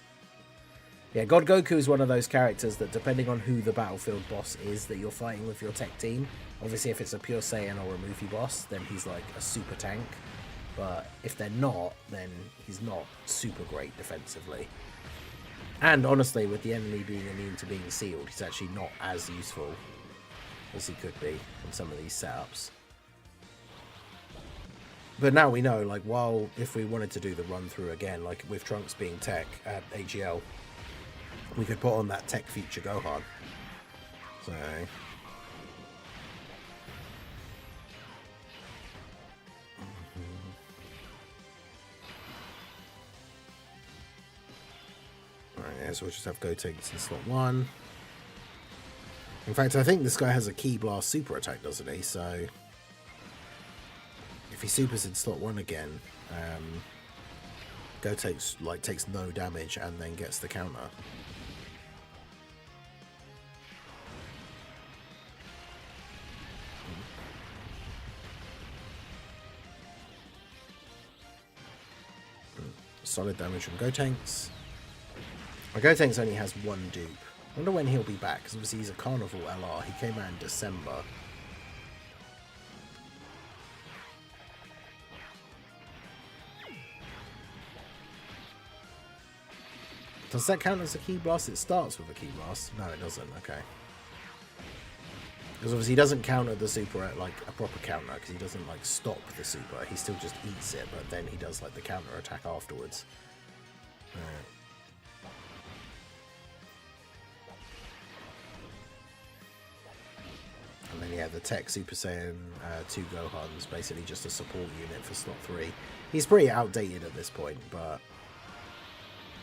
Yeah, God Goku is one of those characters that, depending on who the battlefield boss is that you're fighting with your tech team, obviously if it's a pure Saiyan or a movie boss, then he's like a super tank. But if they're not, then he's not super great defensively. And honestly, with the enemy being immune to being sealed, he's actually not as useful as he could be in some of these setups. But now we know, like, while if we wanted to do the run through again, like with Trunks being tech at AGL, we could put on that tech feature Gohan. So... Alright, yeah, so we'll just have Gotenks in slot 1. In fact, I think this guy has a Ki Blast super attack, doesn't he? So... if he supers in slot 1 again, Gotenks like takes no damage and then gets the counter. Solid damage from Gotenks. My Gotenks only has one dupe. I wonder when he'll be back, because obviously he's a Carnival LR. He came out in December. Does that count as a Ki Blast? It starts with a Ki Blast. No, it doesn't. Okay. Because obviously he doesn't counter the super at like a proper counter, because he doesn't like stop the super. He still just eats it, but then he does like the counter attack afterwards. And then yeah, the Tech Super Saiyan 2 Gohan's basically just a support unit for slot 3. He's pretty outdated at this point, but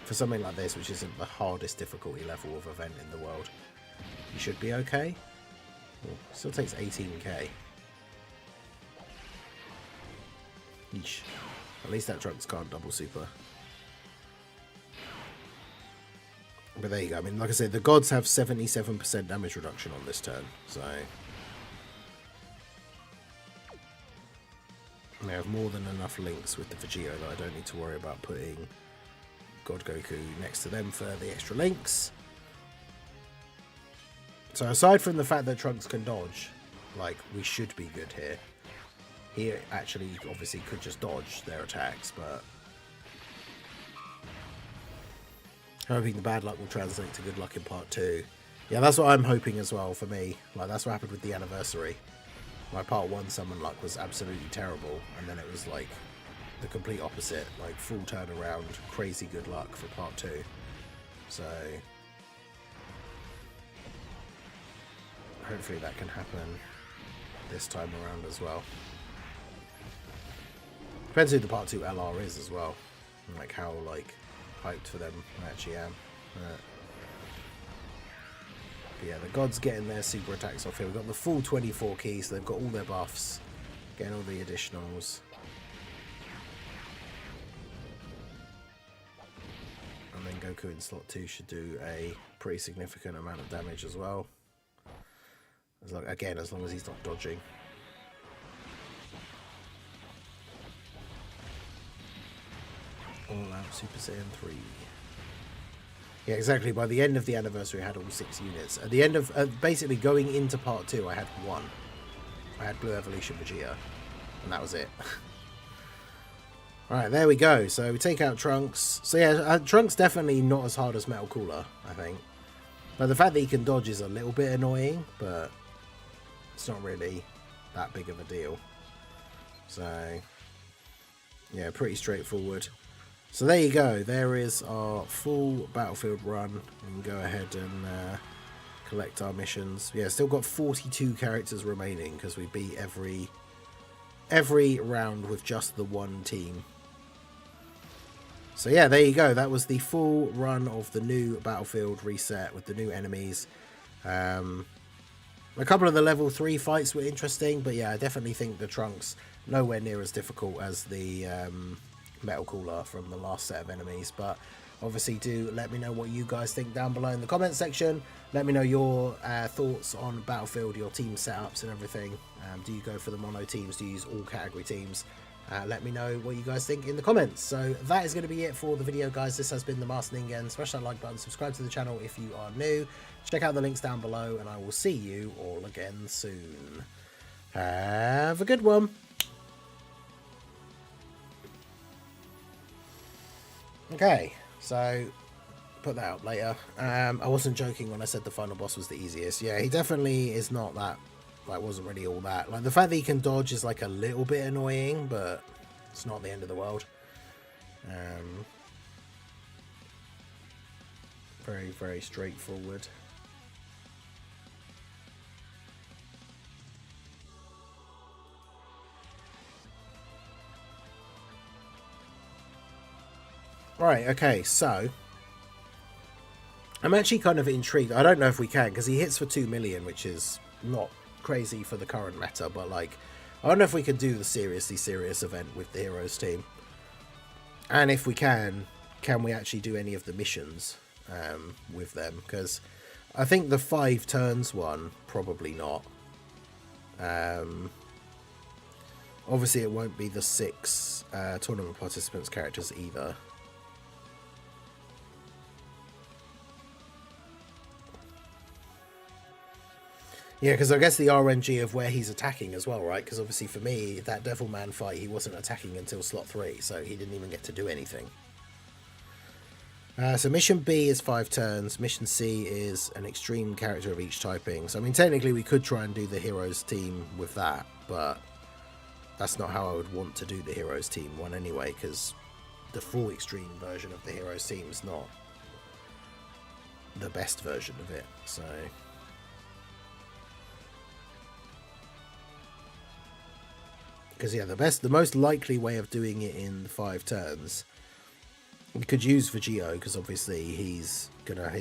for something like this, which isn't the hardest difficulty level of event in the world, he should be okay. Ooh, still takes 18k. Yeesh. At least that Trunks can't double super. But there you go. I mean, like I said, the gods have 77% damage reduction on this turn, so they have more than enough links with the Vegeta that I don't need to worry about putting God Goku next to them for the extra links. So aside from the fact that Trunks can dodge, like, we should be good here. He actually obviously could just dodge their attacks, but hoping the bad luck will translate to good luck in part 2. Yeah, that's what I'm hoping as well for me. Like, that's what happened with the anniversary. My part 1 summon luck was absolutely terrible, and then it was like the complete opposite, like full turnaround, crazy good luck for part 2. So hopefully that can happen this time around as well. Depends who the part 2 LR is as well, and like how like hyped for them I actually am. But yeah, the gods getting their super attacks off here. We've got the full 24 keys, so they've got all their buffs, getting all the additionals. And then Goku in slot 2 should do a pretty significant amount of damage as well. As long, again, as long as he's not dodging. All out Super Saiyan 3. Yeah, exactly. By the end of the anniversary, I had all 6 units. At the end of, basically going into part 2, I had 1. I had Blue Evolution Vegeta, and that was it. Alright, there we go. So we take out Trunks. So yeah, Trunks definitely not as hard as Metal Cooler, I think. But the fact that he can dodge is a little bit annoying, but it's not really that big of a deal. So yeah, pretty straightforward. So there you go. There is our full Battlefield run. We can go ahead and collect our missions. Yeah, still got 42 characters remaining because we beat every round with just the one team. So yeah, there you go. That was the full run of the new Battlefield reset with the new enemies. A couple of the level 3 fights were interesting, but yeah, I definitely think the Trunks nowhere near as difficult as the Metal Cooler from the last set of enemies. But obviously do let me know what you guys think down below in the comment section. Let me know your thoughts on Battlefield, your team setups and everything. Do you go for the mono teams? Do you use all category teams? Let me know what you guys think in the comments. So that is going to be it for the video, guys. This has been the Masked Ningen. Smash that like button, subscribe to the channel if you are new. Check out the links down below, and I will see you all again soon. Have a good one. Okay, so put that out later. I wasn't joking when I said the final boss was the easiest. Yeah, he definitely is not that. Like, wasn't really all that. Like, the fact that he can dodge is like a little bit annoying, but it's not the end of the world. Very, very straightforward. Right, okay, so I'm actually kind of intrigued. I don't know if we can, because he hits for 2 million, which is not crazy for the current meta, but like, I don't know if we can do the seriously serious event with the heroes team, and if we can we actually do any of the missions with them? Because I think the 5 turns one, probably not. Obviously it won't be the 6 tournament participants characters either. Yeah, because I guess the RNG of where he's attacking as well, right? Because obviously for me, that Devilman fight, he wasn't attacking until slot 3, so he didn't even get to do anything. So Mission B is 5 turns, Mission C is an extreme character of each typing. So I mean, technically we could try and do the Heroes team with that, but that's not how I would want to do the Heroes team one anyway, because the full extreme version of the Heroes team is not the best version of it, so... Because yeah, the most likely way of doing it in 5 turns, we could use Vegito, because obviously his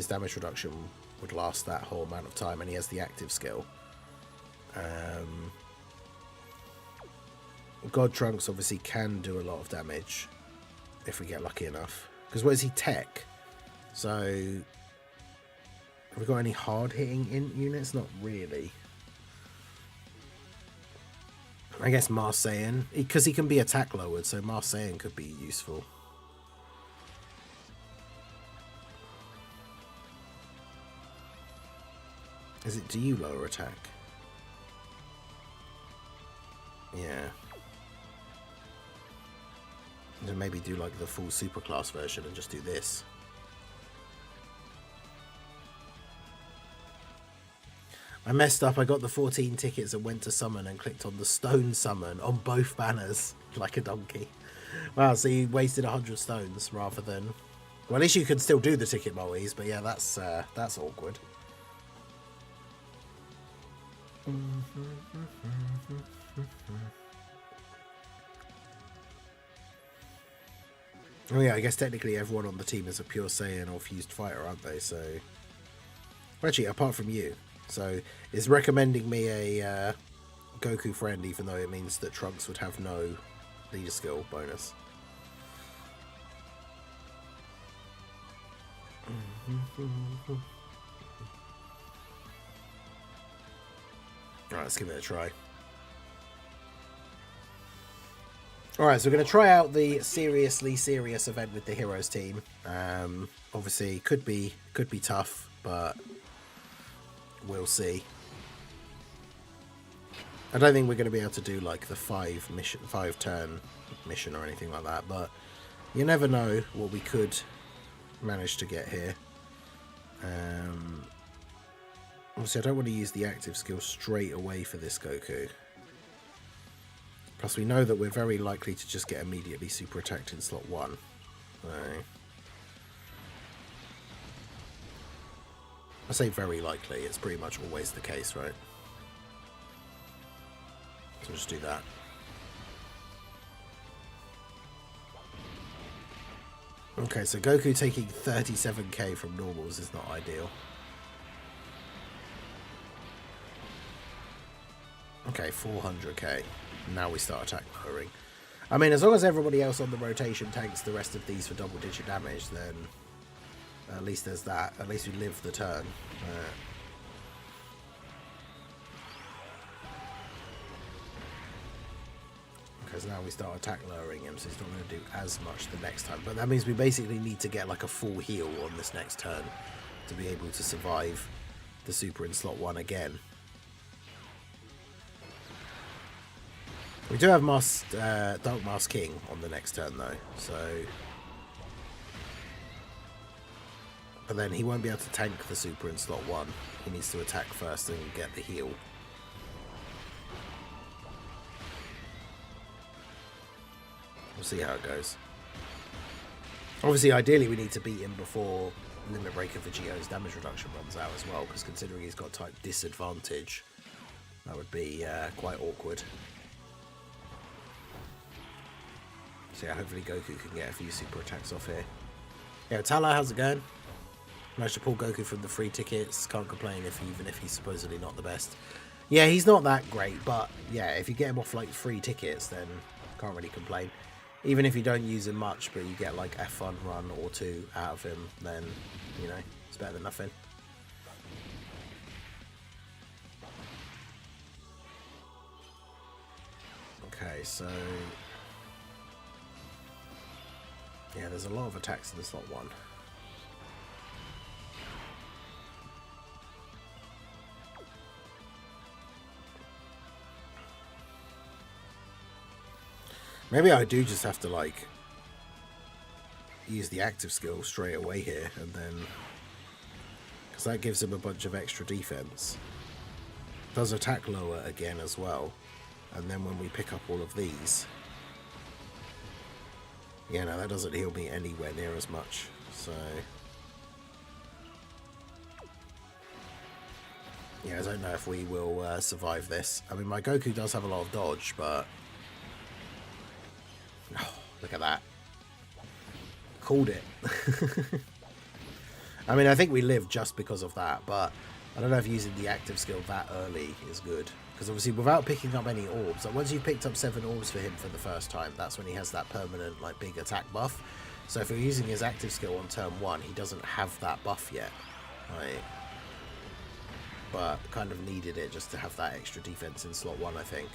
damage reduction would last that whole amount of time, and he has the active skill. God Trunks obviously can do a lot of damage if we get lucky enough. Because what is he, tech? So have we got any hard hitting units? Not really. I guess Marseillan, because he can be attack lowered, so Marseillan could be useful. Is it, do you lower attack? Yeah. And maybe do like the full superclass version and just do this. I messed up. I got the 14 tickets and went to summon and clicked on the stone summon on both banners like a donkey. Wow, so you wasted 100 stones rather than... Well, at least you can still do the ticket mowies, but yeah, that's awkward. Oh yeah, I guess technically everyone on the team is a pure Saiyan or fused fighter, aren't they? So... Well, actually, apart from you. So it's recommending me a Goku friend, even though it means that Trunks would have no leader skill bonus. Alright, let's give it a try. Alright, so we're going to try out the seriously serious event with the Heroes team. Obviously, could be tough, but... we'll see. I don't think we're going to be able to do like the 5 turn mission or anything like that, but you never know what we could manage to get here. Obviously, I don't want to use the active skill straight away for this Goku. Plus, we know that we're very likely to just get immediately super attacked in slot 1. So, I say very likely, it's pretty much always the case, right? So we'll just do that. Okay, so Goku taking 37k from normals is not ideal. Okay, 400k. Now we start attack lowering. I mean, as long as everybody else on the rotation tanks the rest of these for double-digit damage, then at least there's that. At least we live the turn. Because now we start attack lowering him, so he's not going to do as much the next time. But that means we basically need to get like a full heal on this next turn to be able to survive the super in slot 1 again. We do have Dark Mask King on the next turn though, so... But then he won't be able to tank the super in slot 1. He needs to attack first and get the heal. We'll see how it goes. Obviously, ideally, we need to beat him before Limit Breaker Vegito's damage reduction runs out as well, because considering he's got type disadvantage, that would be quite awkward. So yeah, hopefully Goku can get a few super attacks off here. Yeah, Tala, how's it going? Managed to pull Goku from the free tickets. Can't complain even if he's supposedly not the best. Yeah, he's not that great, but yeah, if you get him off like free tickets, then can't really complain. Even if you don't use him much, but you get like a fun run or 2 out of him, then, you know, it's better than nothing. Okay, so... yeah, there's a lot of attacks in the slot 1. Maybe I do just have to, like, use the active skill straight away here, and then... because that gives him a bunch of extra defense. Does attack lower again as well. And then when we pick up all of these... yeah, no, that doesn't heal me anywhere near as much, so... yeah, I don't know if we will survive this. I mean, my Goku does have a lot of dodge, but... oh, look at that. Called it. I mean, I think we live just because of that, but I don't know if using the active skill that early is good. Because obviously, without picking up any orbs, like once you've picked up 7 orbs for him for the first time, that's when he has that permanent, like, big attack buff. So if we're using his active skill on turn 1, he doesn't have that buff yet. Right? But kind of needed it just to have that extra defense in slot 1, I think.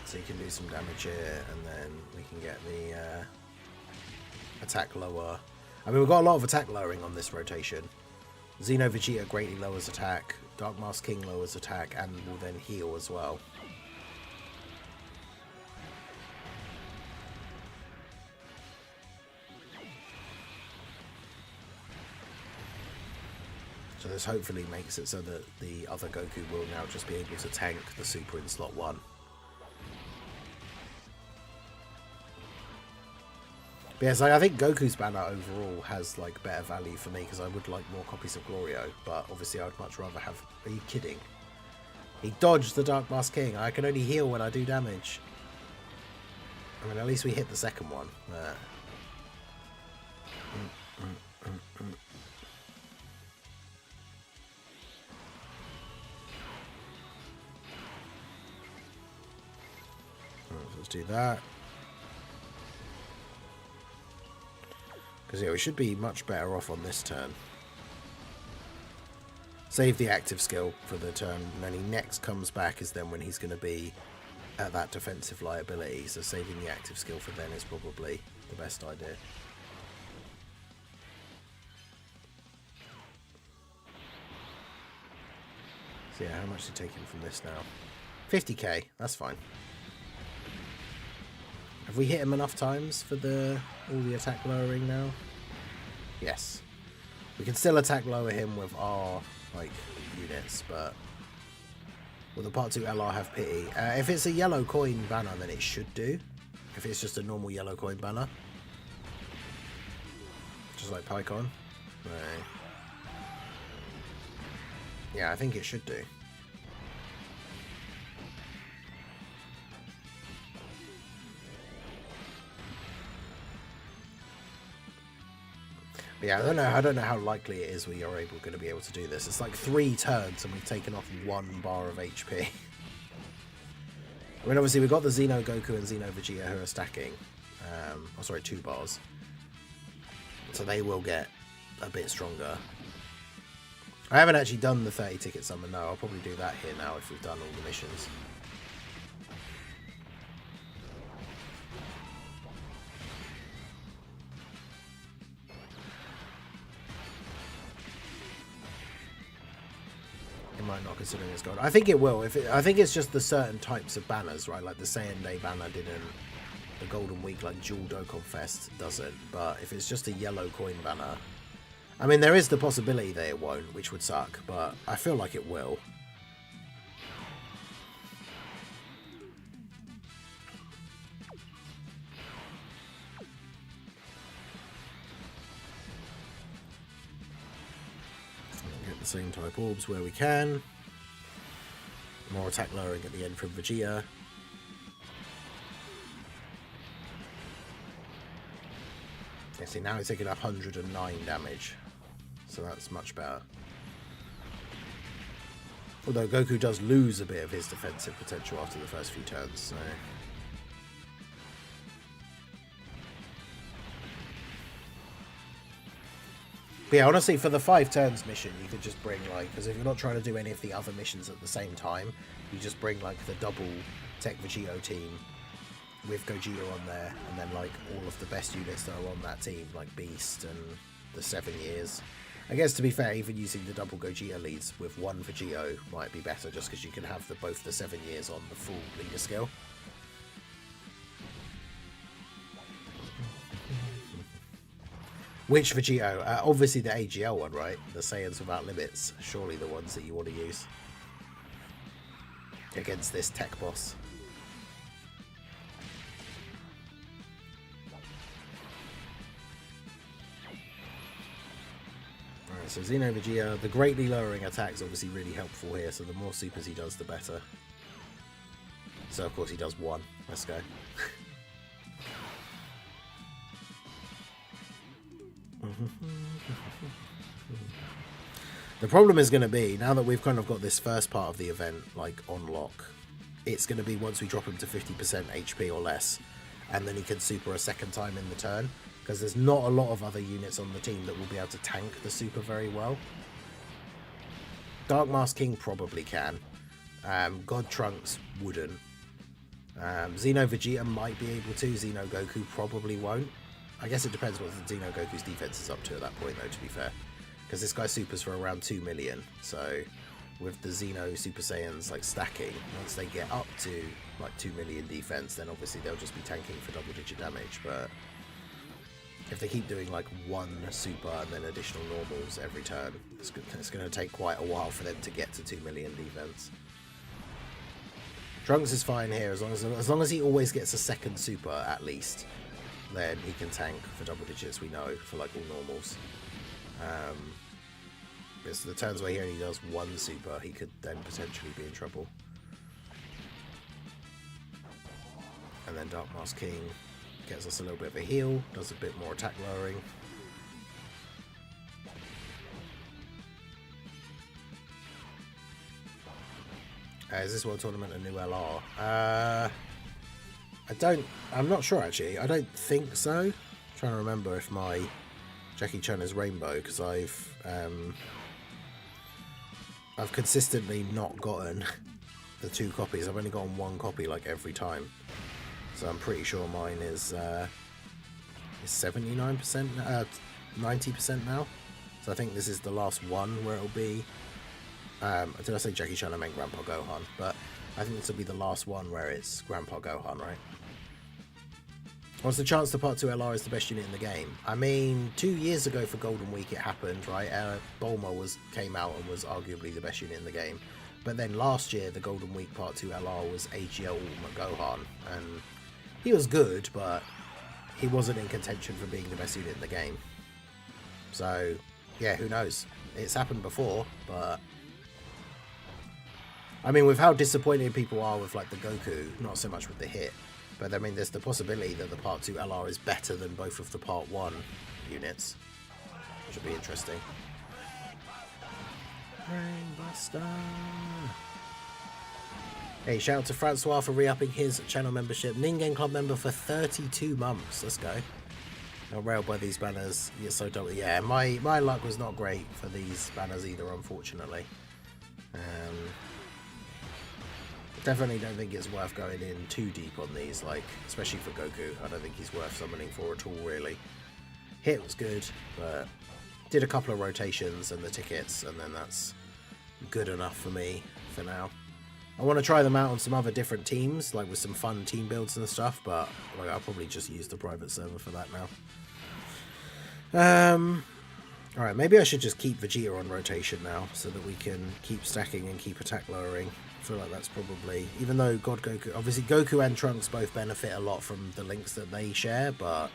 So you can do some damage here, and then we can get the attack lower. I mean, we've got a lot of attack lowering on this rotation. Xeno Vegeta greatly lowers attack, Dark Mask King lowers attack, and will then heal as well. So this hopefully makes it so that the other Goku will now just be able to tank the super in slot 1. But yeah, so I think Goku's banner overall has like better value for me because I would like more copies of Glorio, but obviously I'd much rather have... are you kidding? He dodged the Dark Mask King. I can only heal when I do damage. I mean, at least we hit the second one. Let's do that. Because yeah, we should be much better off on this turn. Save the active skill for the turn, and then he next comes back is then when he's going to be at that defensive liability. So saving the active skill for then is probably the best idea. So yeah, how much is he taking from this now? 50k, that's fine. Have we hit him enough times for all the attack lowering now? Yes. We can still attack lower him with our like units, but will the Part 2 LR have pity? If it's a yellow coin banner, then it should do. If it's just a normal yellow coin banner. Just like PyCon. Right. Yeah, I think it should do. But yeah, I don't know how likely it is we are going to be able to do this. It's like 3 turns and we've taken off 1 bar of HP. I mean, obviously we've got the Xeno Goku and Xeno Vegeta who are stacking. Oh, sorry, 2 bars. So they will get a bit stronger. I haven't actually done the 30 ticket summon, no. I'll probably do that here now if we've done all the missions. It might not, considering it's gold. I think it will. I think it's just the certain types of banners, right? Like the Saiyan Day banner didn't. The Golden Week, like Dual Dokkan Fest, doesn't. But if it's just a yellow coin banner, I mean, there is the possibility that it won't, which would suck. But I feel like it will. Get the same type orbs where we can. More attack lowering at the end from Vegeta. Yeah, see, now he's taking 109 damage. So that's much better. Although Goku does lose a bit of his defensive potential after the first few turns, so... But yeah, honestly, for the 5 turns mission, you could just bring, like... Because if you're not trying to do any of the other missions at the same time, you just bring, like, the double Tech Vegito team with Gogeta on there, and then, like, all of the best units that are on that team, like Beast and the 7 years. I guess, to be fair, even using the double Gogeta leads with 1 Vegito might be better, just because you can have both the 7 years on the full leader skill. Which Vegito? Obviously the AGL one, right? The Saiyans Without Limits. Surely the ones that you want to use against this tech boss. Alright, so Xeno Vegeta, the greatly lowering attack is obviously really helpful here, so the more supers he does, the better. So of course he does 1. Let's go. The problem is going to be, now that we've kind of got this first part of the event like on lock, it's going to be once we drop him to 50% HP or less, and then he can super a second time in the turn, because there's not a lot of other units on the team that will be able to tank the super very well. Dark Mask King probably can. God Trunks wouldn't. Xeno Vegeta might be able to. Xeno Goku probably won't. I guess it depends what the Xeno Goku's defense is up to at that point, though, to be fair. Because this guy supers for around 2 million, so with the Xeno Super Saiyans like stacking, once they get up to like 2 million defense, then obviously they'll just be tanking for double-digit damage. But if they keep doing like 1 super and then additional normals every turn, it's going to take quite a while for them to get to 2 million defense. Trunks is fine here as long as he always gets a second super at least. Then he can tank for double digits, we know, for like all normals. Because the turns where he only does 1 super, he could then potentially be in trouble. And then Dark Mask King gets us a little bit of a heal, does a bit more attack lowering. Is this World Tournament a new LR? I'm not sure actually. I don't think so. I'm trying to remember if my Jackie Chan is Rainbow, because I've consistently not gotten the 2 copies. I've only gotten 1 copy like every time. So I'm pretty sure mine is 79%, 90% now. So I think this is the last one where it'll be. Did I say Jackie Chan? I meant Grandpa Gohan, but I think this will be the last one where it's Grandpa Gohan, right? What's the chance the Part 2 LR is the best unit in the game? I mean, 2 years ago for Golden Week it happened, right? Bulma came out and was arguably the best unit in the game. But then last year, the Golden Week Part 2 LR was AGL Ultimate Gohan. And he was good, but he wasn't in contention for being the best unit in the game. So, yeah, who knows? It's happened before, but... I mean, with how disappointed people are with, like, the Goku, not so much with the hit. But, I mean, there's the possibility that the Part 2 LR is better than both of the Part 1 units. Which will be interesting. Brainbuster. Hey, shout out to Francois for re-upping his channel membership. Ningen Club member for 32 months. Let's go. Not railed by these banners. You're so dumb. Yeah, my luck was not great for these banners either, unfortunately. Definitely don't think it's worth going in too deep on these, like, especially for Goku. I don't think he's worth summoning for at all, really. Hit was good, but did a couple of rotations and the tickets, and then that's good enough for me for now. I want to try them out on some other different teams, like with some fun team builds and stuff, but like, I'll probably just use the private server for that now. Alright, maybe I should just keep Vegeta on rotation now, so that we can keep stacking and keep attack lowering. I feel like that's probably, even though God Goku, obviously Goku and Trunks both benefit a lot from the links that they share, but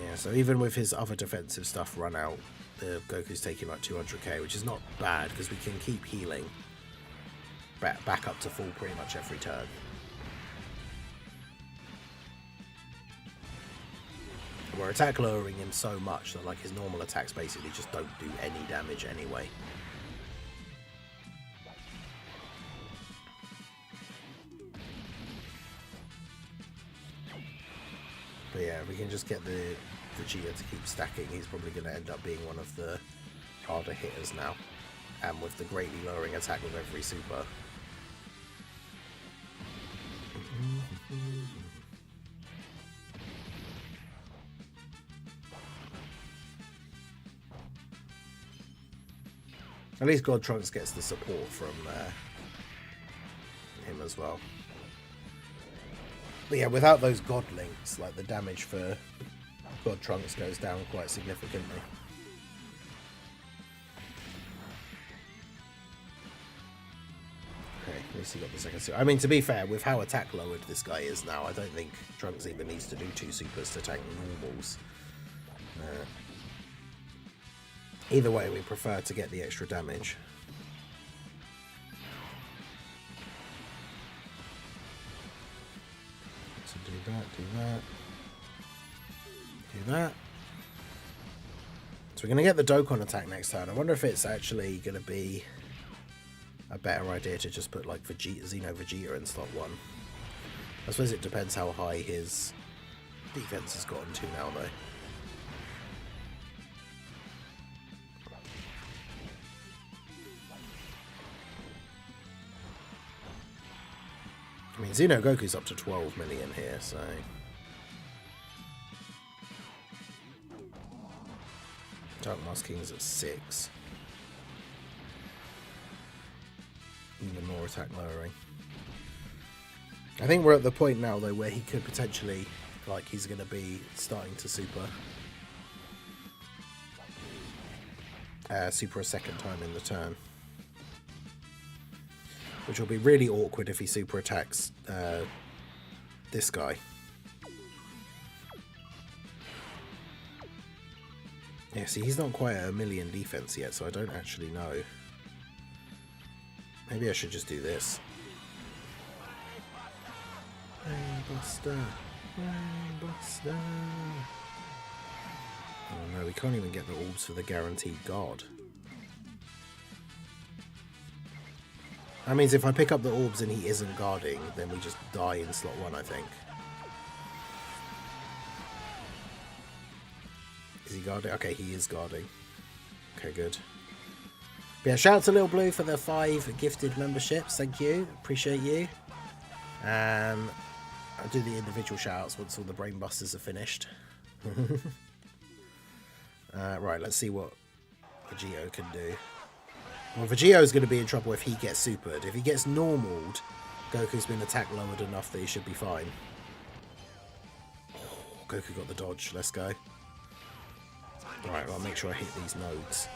yeah, so even with his other defensive stuff run out, the Goku's taking like 200k, which is not bad because we can keep healing back up to full pretty much every turn. We're attack lowering him so much that like his normal attacks basically just don't do any damage anyway. But yeah, we can just get the Vegeta to keep stacking. He's probably going to end up being one of the harder hitters now. And with the greatly lowering attack with every super. At least God Trunks gets the support from him as well. But yeah, without those God links, like the damage for God Trunks goes down quite significantly. Okay, at least he got the second super. I mean, to be fair, with how attack lowered this guy is now, I don't think Trunks even needs to do 2 supers to tank normals. Either way, we prefer to get the extra damage. So do that, do that. Do that. So we're going to get the Dokkan attack next turn. I wonder if it's actually going to be a better idea to just put like Vegeta, Xeno Vegeta in slot 1. I suppose it depends how high his defense has gotten to now though. I mean, Xeno Goku's up to 12 million here, so... Dark Mask King's at 6. Even more attack lowering. I think we're at the point now, though, where he could potentially, like, he's going to be starting to super a second time in the turn. Which will be really awkward if he super attacks this guy. Yeah, see, he's not quite at 1 million defense yet, so I don't actually know. Maybe I should just do this. Brainbuster. Brainbuster. Oh no, we can't even get the orbs for the guaranteed guard. That means if I pick up the orbs and he isn't guarding, then we just die in slot 1, I think. Is he guarding? Okay, he is guarding. Okay, good. But yeah, shout out to Little Blue for the 5 gifted memberships. Thank you. Appreciate you. I'll do the individual shout outs once all the brain busters are finished. Right, let's see what Vegito can do. Well, Vegito's going to be in trouble if he gets supered. If he gets normaled, Goku's been attack lowered enough that he should be fine. Oh, Goku got the dodge. Let's go. Alright, well, I'll make sure I hit these nodes.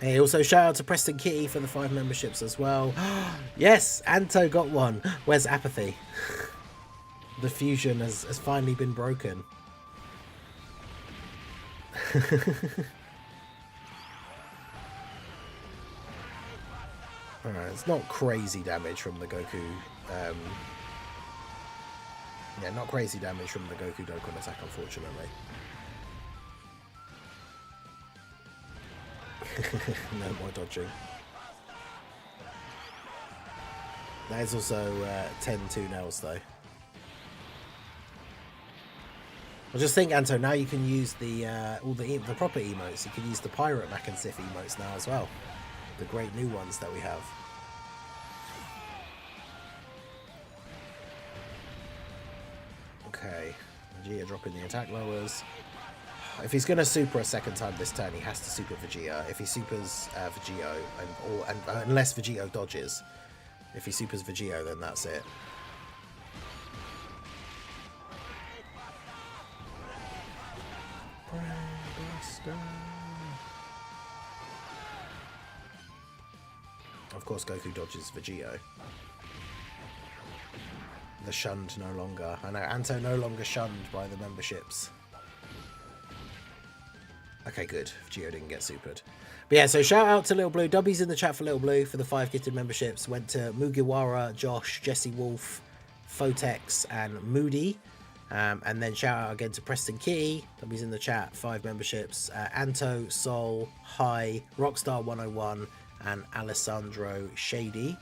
Hey, also shout out to Preston Kitty for the 5 memberships as well. Yes, Anto got one. Where's Apathy? The fusion has finally been broken. Alright, it's not crazy damage from the Goku. Yeah, not crazy damage from the Goku Dokkan attack, unfortunately. No more dodging. That is also 10-2 nails, though. I just think, Anto, now you can use the all the proper emotes. You can use the Pirate Mac and Sif emotes now as well. The great new ones that we have. Okay, Vegeta dropping the attack lowers. If he's going to super a second time this turn, he has to super Vegeta. If he supers Vegito, unless Vegito dodges, if he supers Vegito, then that's it. Of course, Goku dodges Vegito. The shunned no longer. I know, Anto no longer shunned by the memberships. Okay, good. Vegito didn't get supered. But yeah, so shout out to Little Blue. W's in the chat for Little Blue for the 5 gifted memberships. Went to Mugiwara, Josh, Jesse Wolf, Photex, and Moody. And then shout out again to Preston Kitty. W's in the chat, 5 memberships. Anto, Sol, Hi, Rockstar 101, and Alessandro Shady.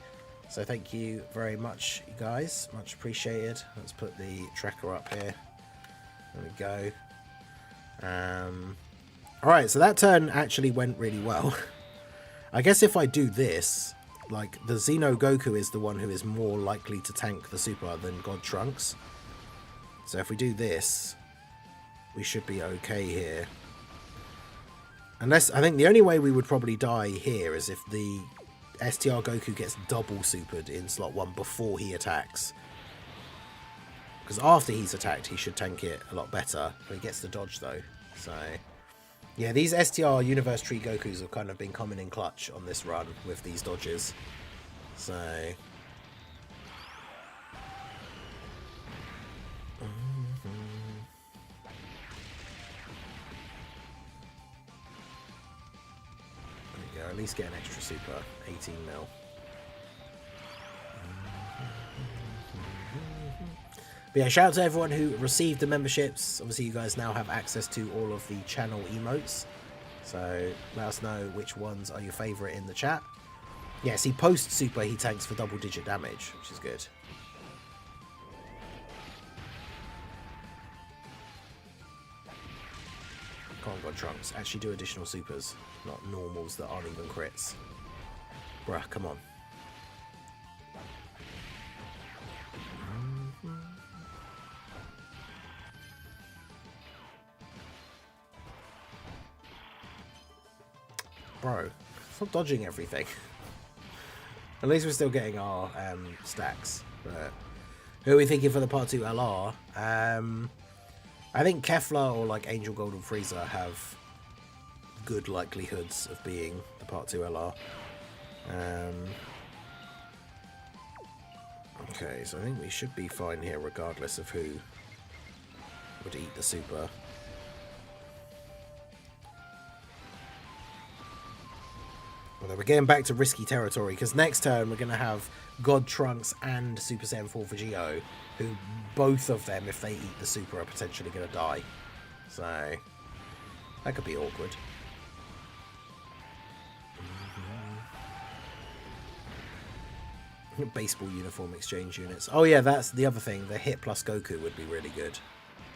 So thank you very much, you guys. Much appreciated. Let's put the tracker up here. There we go. Alright, so that turn actually went really well. I guess if I do this, like, the Xeno Goku is the one who is more likely to tank the super than God Trunks. So if we do this, we should be okay here. Unless, I think the only way we would probably die here is if the STR Goku gets double supered in slot 1 before he attacks. Because after he's attacked, he should tank it a lot better. But he gets the dodge though. So, yeah, these STR Universe Tree Gokus have kind of been coming in clutch on this run with these dodges. So... at least get an extra super, 18 mil. But yeah, shout out to everyone who received the memberships. Obviously you guys now have access to all of the channel emotes, so let us know which ones are your favourite in the chat. Yeah, see, post super he tanks for double digit damage, which is good. Come on, God Trunks. Actually do additional supers, not normals that aren't even crits. Bruh, come on. Bro, stop dodging everything. At least we're still getting our stacks. But who are we thinking for the part 2 LR? I think Kefla or like Angel Golden Frieza have good likelihoods of being the part 2 LR. Okay, so I think we should be fine here regardless of who would eat the super. Although we're getting back to risky territory because next turn we're going to have God Trunks and Super Saiyan 4 Vegito, who both of them, if they eat the super, are potentially going to die. So that could be awkward. Baseball uniform exchange units. Oh yeah, that's the other thing. The hit plus Goku would be really good.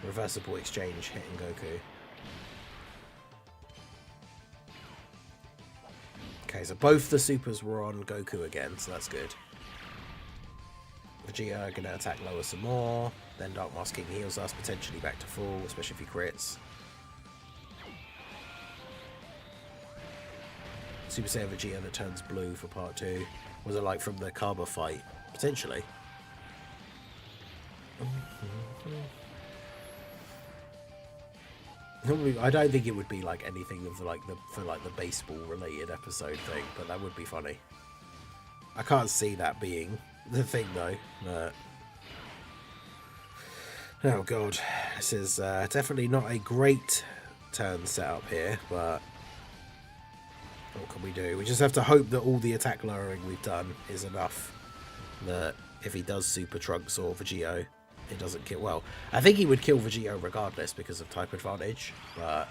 Reversible exchange hitting Goku. Okay, so both the supers were on Goku again, so that's good. Vegeta gonna attack lower some more. Then Dark Mask King heals us, potentially back to full, especially if he crits. Super Saiyan Vegeta that turns blue for part 2. Was it like from the Kaba fight? Potentially. I don't think it would be like anything of like the baseball related episode thing, but that would be funny. I can't see that being the thing though. But oh god, this is definitely not a great turn setup here, but what can we do? We just have to hope that all the attack lowering we've done is enough that if he does Super Trunks or Vegito, it doesn't kill. Well, I think he would kill Vegito regardless because of type advantage, but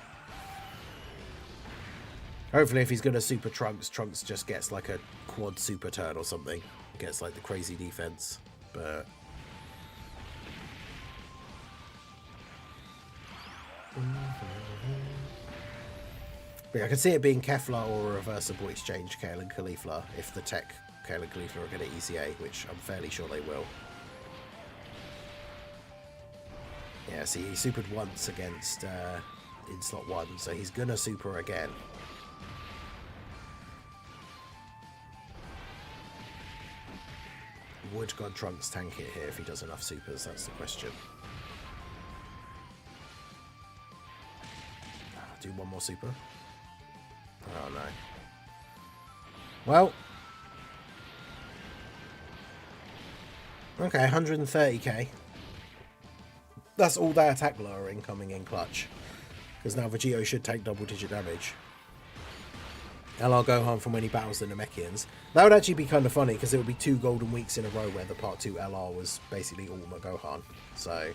hopefully if he's going to Super Trunks, Trunks just gets like a quad super turn or something. Gets like the crazy defense, but yeah, I can see it being Kefla or a reversible exchange Kale and Caulifla if the tech Kale and Caulifla are going to ECA, which I'm fairly sure they will. Yeah, see, he supered once against in slot 1, so he's gonna super again. Would God Trunks tank it here if he does enough supers? That's the question. Do one more super. Oh no. Well. Okay, 130k. That's all that attack lowering coming in clutch. Because now Vegito should take double-digit damage. LR Gohan from when he battles the Namekians. That would actually be kind of funny, because it would be 2 golden weeks in a row where the Part 2 LR was basically all Gohan. So,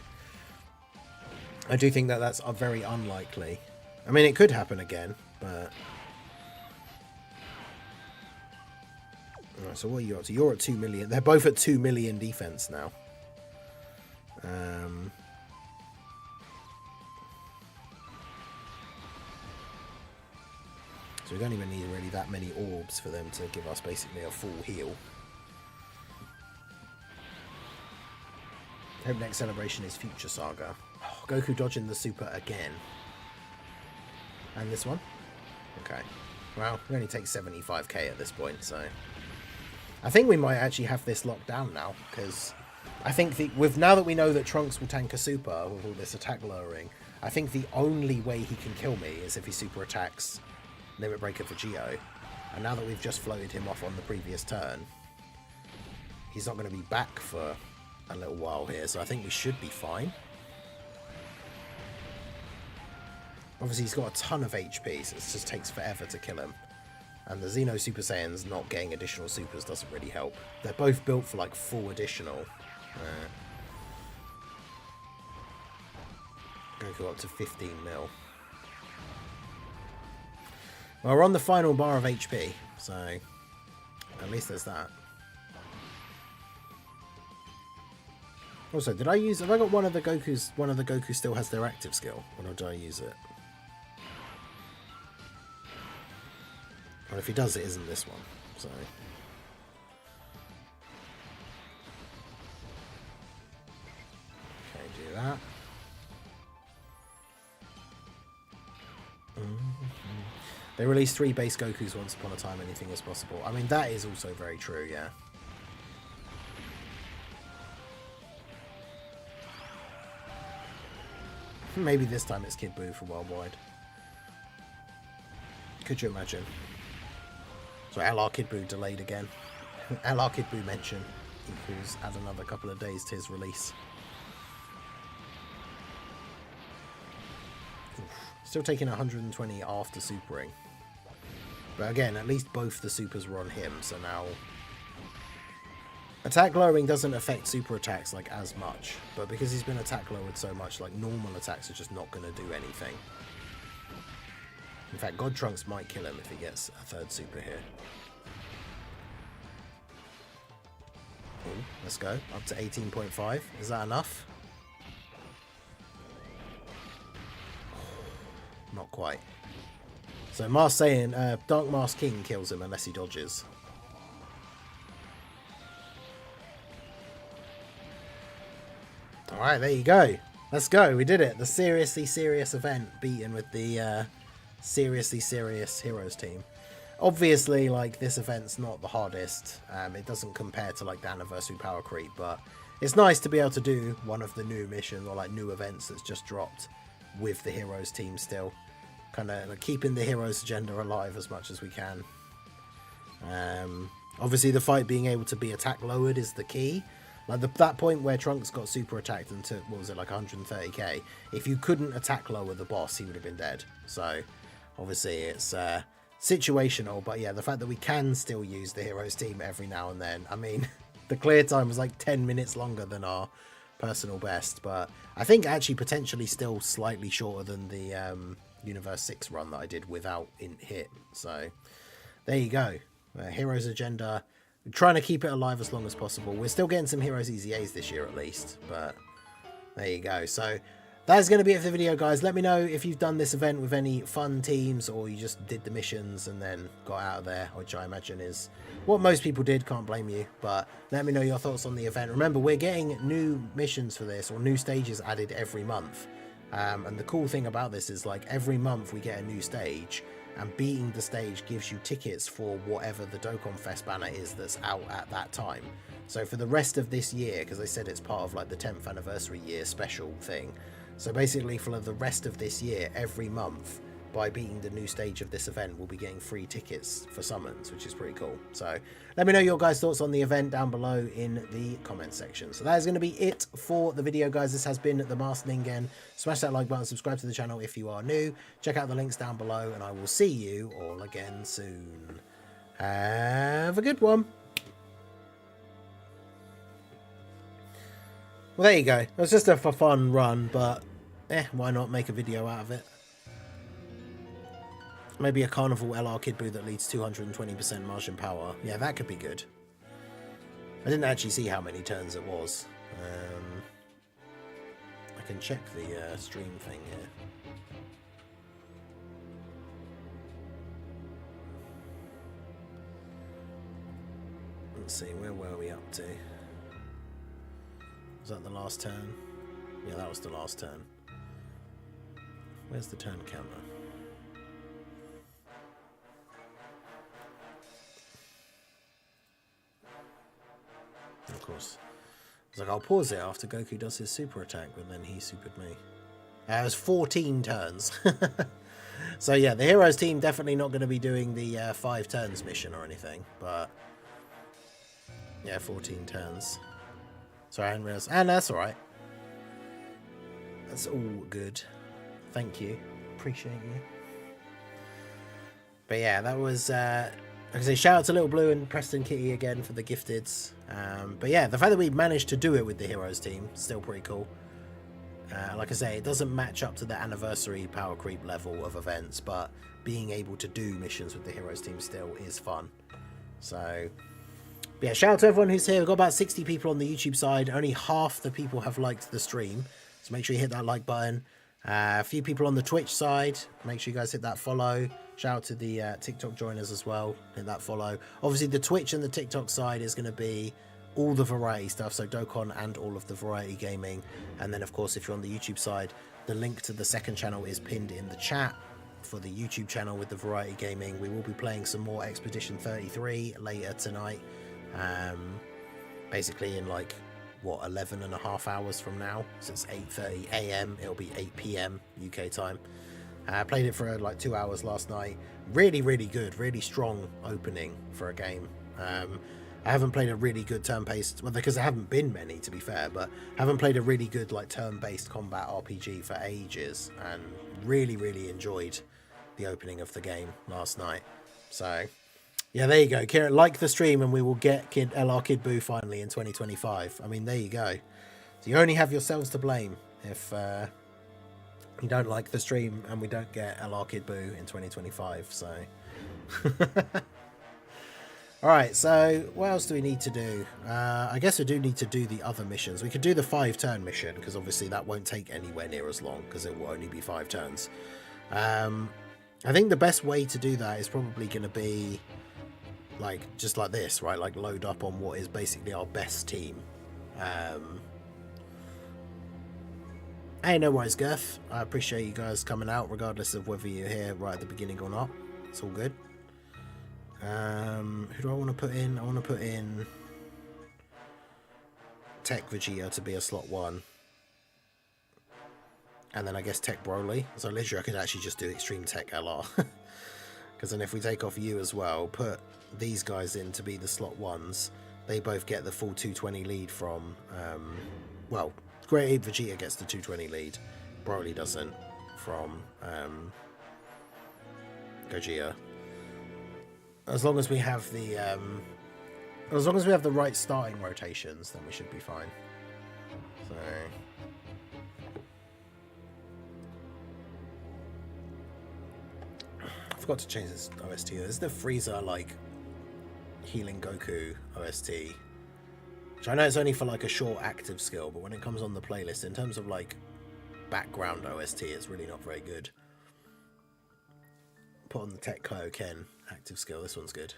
I do think that that's very unlikely. I mean, it could happen again, but... Alright, so what are you up to? You're at 2 million. They're both at 2 million defense now. So we don't even need really that many orbs for them to give us basically a full heal. Hope next celebration is Future Saga. Oh, Goku dodging the super again. And this one? Okay. Well, we only take 75k at this point, so... I think we might actually have this locked down now, because I think now that we know that Trunks will tank a super with all this attack lowering, I think the only way he can kill me is if he super attacks Limit Breaker for Geo. And now that we've just floated him off on the previous turn, he's not going to be back for a little while here, so I think we should be fine. Obviously he's got a ton of HP, so it just takes forever to kill him. And the Xeno Super Saiyans not getting additional supers doesn't really help. They're both built for like full additional. Goku up to 15 mil. Well, we're on the final bar of HP, so at least there's that. Also, have I got one of the Gokus still has their active skill, or did I use it? Well, if he does, it isn't this one, so. Okay, do that. They released 3 base Gokus once upon a time, anything is possible. I mean, that is also very true, yeah. Maybe this time it's Kid Buu for Worldwide. Could you imagine? So LR Kid Buu delayed again. LR Kid Buu mention equals add another couple of days to his release. Oof. Still taking 120 after supering. But again, at least both the supers were on him, so now... Attack lowering doesn't affect super attacks like as much, but because he's been attack lowered so much, like normal attacks are just not going to do anything. In fact, God Trunks might kill him if he gets a 3rd super here. Ooh, let's go. Up to 18.5. Is that enough? Not quite. So Mars saying Dark Mask King kills him unless he dodges. All right, there you go. Let's go. We did it. The seriously serious event beaten with the seriously serious heroes team. Obviously, like, this event's not the hardest. It doesn't compare to like the anniversary power creep, but it's nice to be able to do one of the new missions or like new events that's just dropped with the heroes team still. Kind of like keeping the heroes agenda alive as much as we can. Obviously, the fight being able to be attack lowered is the key. Like that point where Trunks got super attacked and took, what was it, like 130k? If you couldn't attack lower the boss, he would have been dead. So, obviously, it's situational. But yeah, the fact that we can still use the heroes team every now and then. I mean, the clear time was like 10 minutes longer than our personal best. But I think actually potentially still slightly shorter than the Universe 6 run that I did without hit. So, there you go. Heroes agenda. We're trying to keep it alive as long as possible. We're still getting some Heroes EZAs this year at least, but there you go. So that's going to be it for the video, guys. Let me know if you've done this event with any fun teams or you just did the missions and then got out of there, which I imagine is what most people did. Can't blame you, but let me know your thoughts on the event. Remember, we're getting new missions for this or new stages added every month. And the cool thing about this is like every month we get a new stage. And beating the stage gives you tickets for whatever the Dokkan Fest banner is that's out at that time. So for the rest of this year, because I said it's part of like the 10th anniversary year special thing. So basically for the rest of this year, every month, by beating the new stage of this event, we'll be getting free tickets for summons, which is pretty cool. So let me know your guys' thoughts on the event down below in the comment section. So that is going to be it for the video, guys. This has been the Masked Ningen. Smash that like button, subscribe to the channel if you are new. Check out the links down below, and I will see you all again soon. Have a good one. Well, there you go. It was just a for fun run, but why not make a video out of it? Maybe a Carnival LR Kid Boo that leads 220% Martian power. Yeah, that could be good. I didn't actually see how many turns it was. I can check the stream thing here. Let's see, where were we up to? Was that the last turn? Yeah, that was the last turn. Where's the turn counter? Of course. I was like, I'll pause it after Goku does his super attack, but then he supered me. It was 14 turns. So yeah, the Heroes team definitely not going to be doing the 5 turns mission or anything, but yeah, 14 turns. Sorry, I didn't realize. And that's alright. That's all good. Thank you. Appreciate you. But yeah, that was... like I say, shout out to Little Blue and Preston Kitty again for the gifteds. But yeah, the fact that we managed to do it with the Heroes team, still pretty cool. Like I say, it doesn't match up to the anniversary power creep level of events, but being able to do missions with the Heroes team still is fun. So, yeah, shout out to everyone who's here. We've got about 60 people on the YouTube side. Only half the people have liked the stream. So make sure you hit that like button. A few people on the Twitch side. Make sure you guys hit that follow. Shout out to the TikTok joiners as well. Hit that follow. Obviously, the Twitch and the TikTok side is going to be all the variety stuff. So Dokkan and all of the variety gaming. And then, of course, if you're on the YouTube side, the link to the second channel is pinned in the chat for the YouTube channel with the variety gaming. We will be playing some more Expedition 33 later tonight. Basically in like, what, 11.5 hours from now. So it's 8:30 AM. It'll be 8 PM UK time. I played it for like 2 hours last night. Really, really good. Really strong opening for a game. I haven't played a really good turn-based... Well, because there haven't been many, to be fair. But haven't played a really good like turn-based combat RPG for ages. And really, really enjoyed the opening of the game last night. So, yeah, there you go. Kieran, like the stream and we will get LR Kid Boo finally in 2025. I mean, there you go. So you only have yourselves to blame if... you don't like the stream and we don't get LR Kid Boo in 2025, so... Alright, so what else do we need to do? I guess we do need to do the other missions. We could do the 5-turn mission, because obviously that won't take anywhere near as long, because it will only be 5 turns. I think the best way to do that is probably going to be, like, just like this, right? Like, load up on what is basically our best team. Hey, no worries, Girth. I appreciate you guys coming out, regardless of whether you're here right at the beginning or not. It's all good. Who do I want to put in? I want to put in Tech Vegeta to be a slot 1. And then I guess Tech Broly. So literally I could actually just do Extreme Tech LR. Because then if we take off you as well, put these guys in to be the slot 1s. They both get the full 220 lead from... well, Great Ape Vegeta gets the 220 lead. Broly doesn't from Gogeta. As long as we have the right starting rotations, then we should be fine. So I forgot to change this OST. There's the Frieza like healing Goku OST. Which I know it's only for like a short active skill, but when it comes on the playlist, in terms of like background OST, it's really not very good. Put on the Tech Kaioken active skill. This one's good.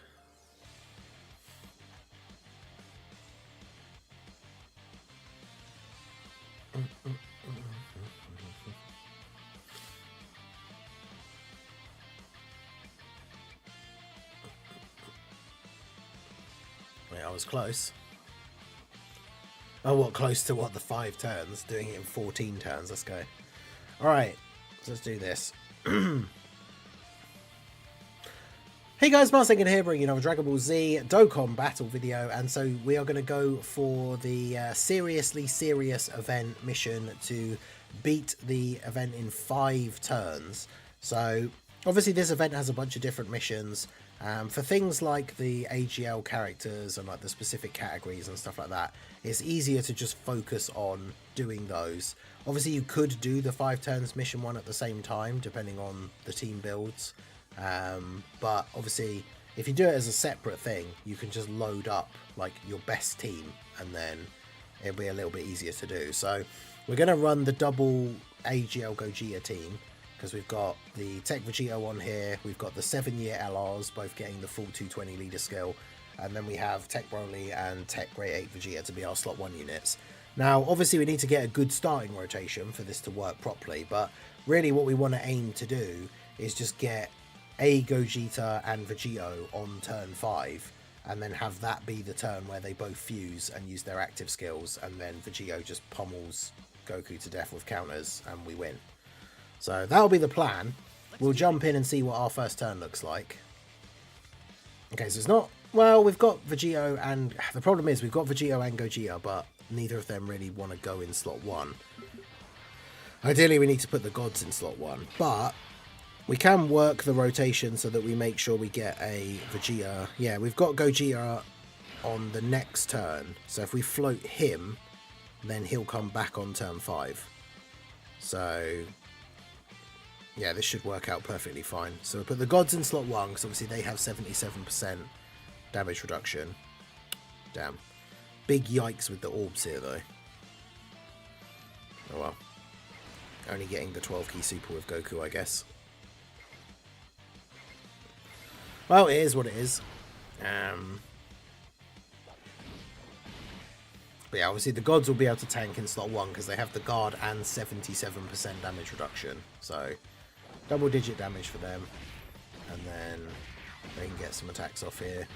Wait, I was close. Oh, what, close to what, the 5 turns? Doing it in 14 turns. Let's go. Alright, so let's do this. Hey guys, Marsingan here, bringing another Dragon Ball Z Dokkan battle video, and so we are going to go for the seriously serious event mission to beat the event in 5 turns. So obviously this event has a bunch of different missions. For things like the AGL characters and like the specific categories and stuff like that, it's easier to just focus on doing those. Obviously you could do the 5 turns mission 1 at the same time, depending on the team builds. But obviously if you do it as a separate thing, you can just load up like your best team and then it'll be a little bit easier to do. So we're going to run the double AGL Gogeta team, because we've got the Tech Vegeta one here, we've got the 7-year LRs both getting the full 220 leader skill, and then we have Tech Broly and Tech Great Ape Vegeta to be our slot 1 units. Now obviously we need to get a good starting rotation for this to work properly, but really what we want to aim to do is just get a Gogeta and Vegito on turn 5, and then have that be the turn where they both fuse and use their active skills, and then Vegito just pummels Goku to death with counters and we win. So that'll be the plan. We'll jump in and see what our first turn looks like. Okay, so it's not... Well, we've got Vegito and... The problem is we've got Vegito and Gogeta, but neither of them really want to go in slot 1. Ideally, we need to put the gods in slot 1, but we can work the rotation so that we make sure we get a Vegeta. Yeah, we've got Gogeta on the next turn, so if we float him, then he'll come back on turn 5. So yeah, this should work out perfectly fine. So we'll put the gods in slot 1, because obviously they have 77% damage reduction. Damn. Big yikes with the orbs here, though. Oh well. Only getting the 12 key super with Goku, I guess. Well, it is what it is. But yeah, obviously the gods will be able to tank in slot 1, because they have the guard and 77% damage reduction. So double digit damage for them, and then they can get some attacks off here.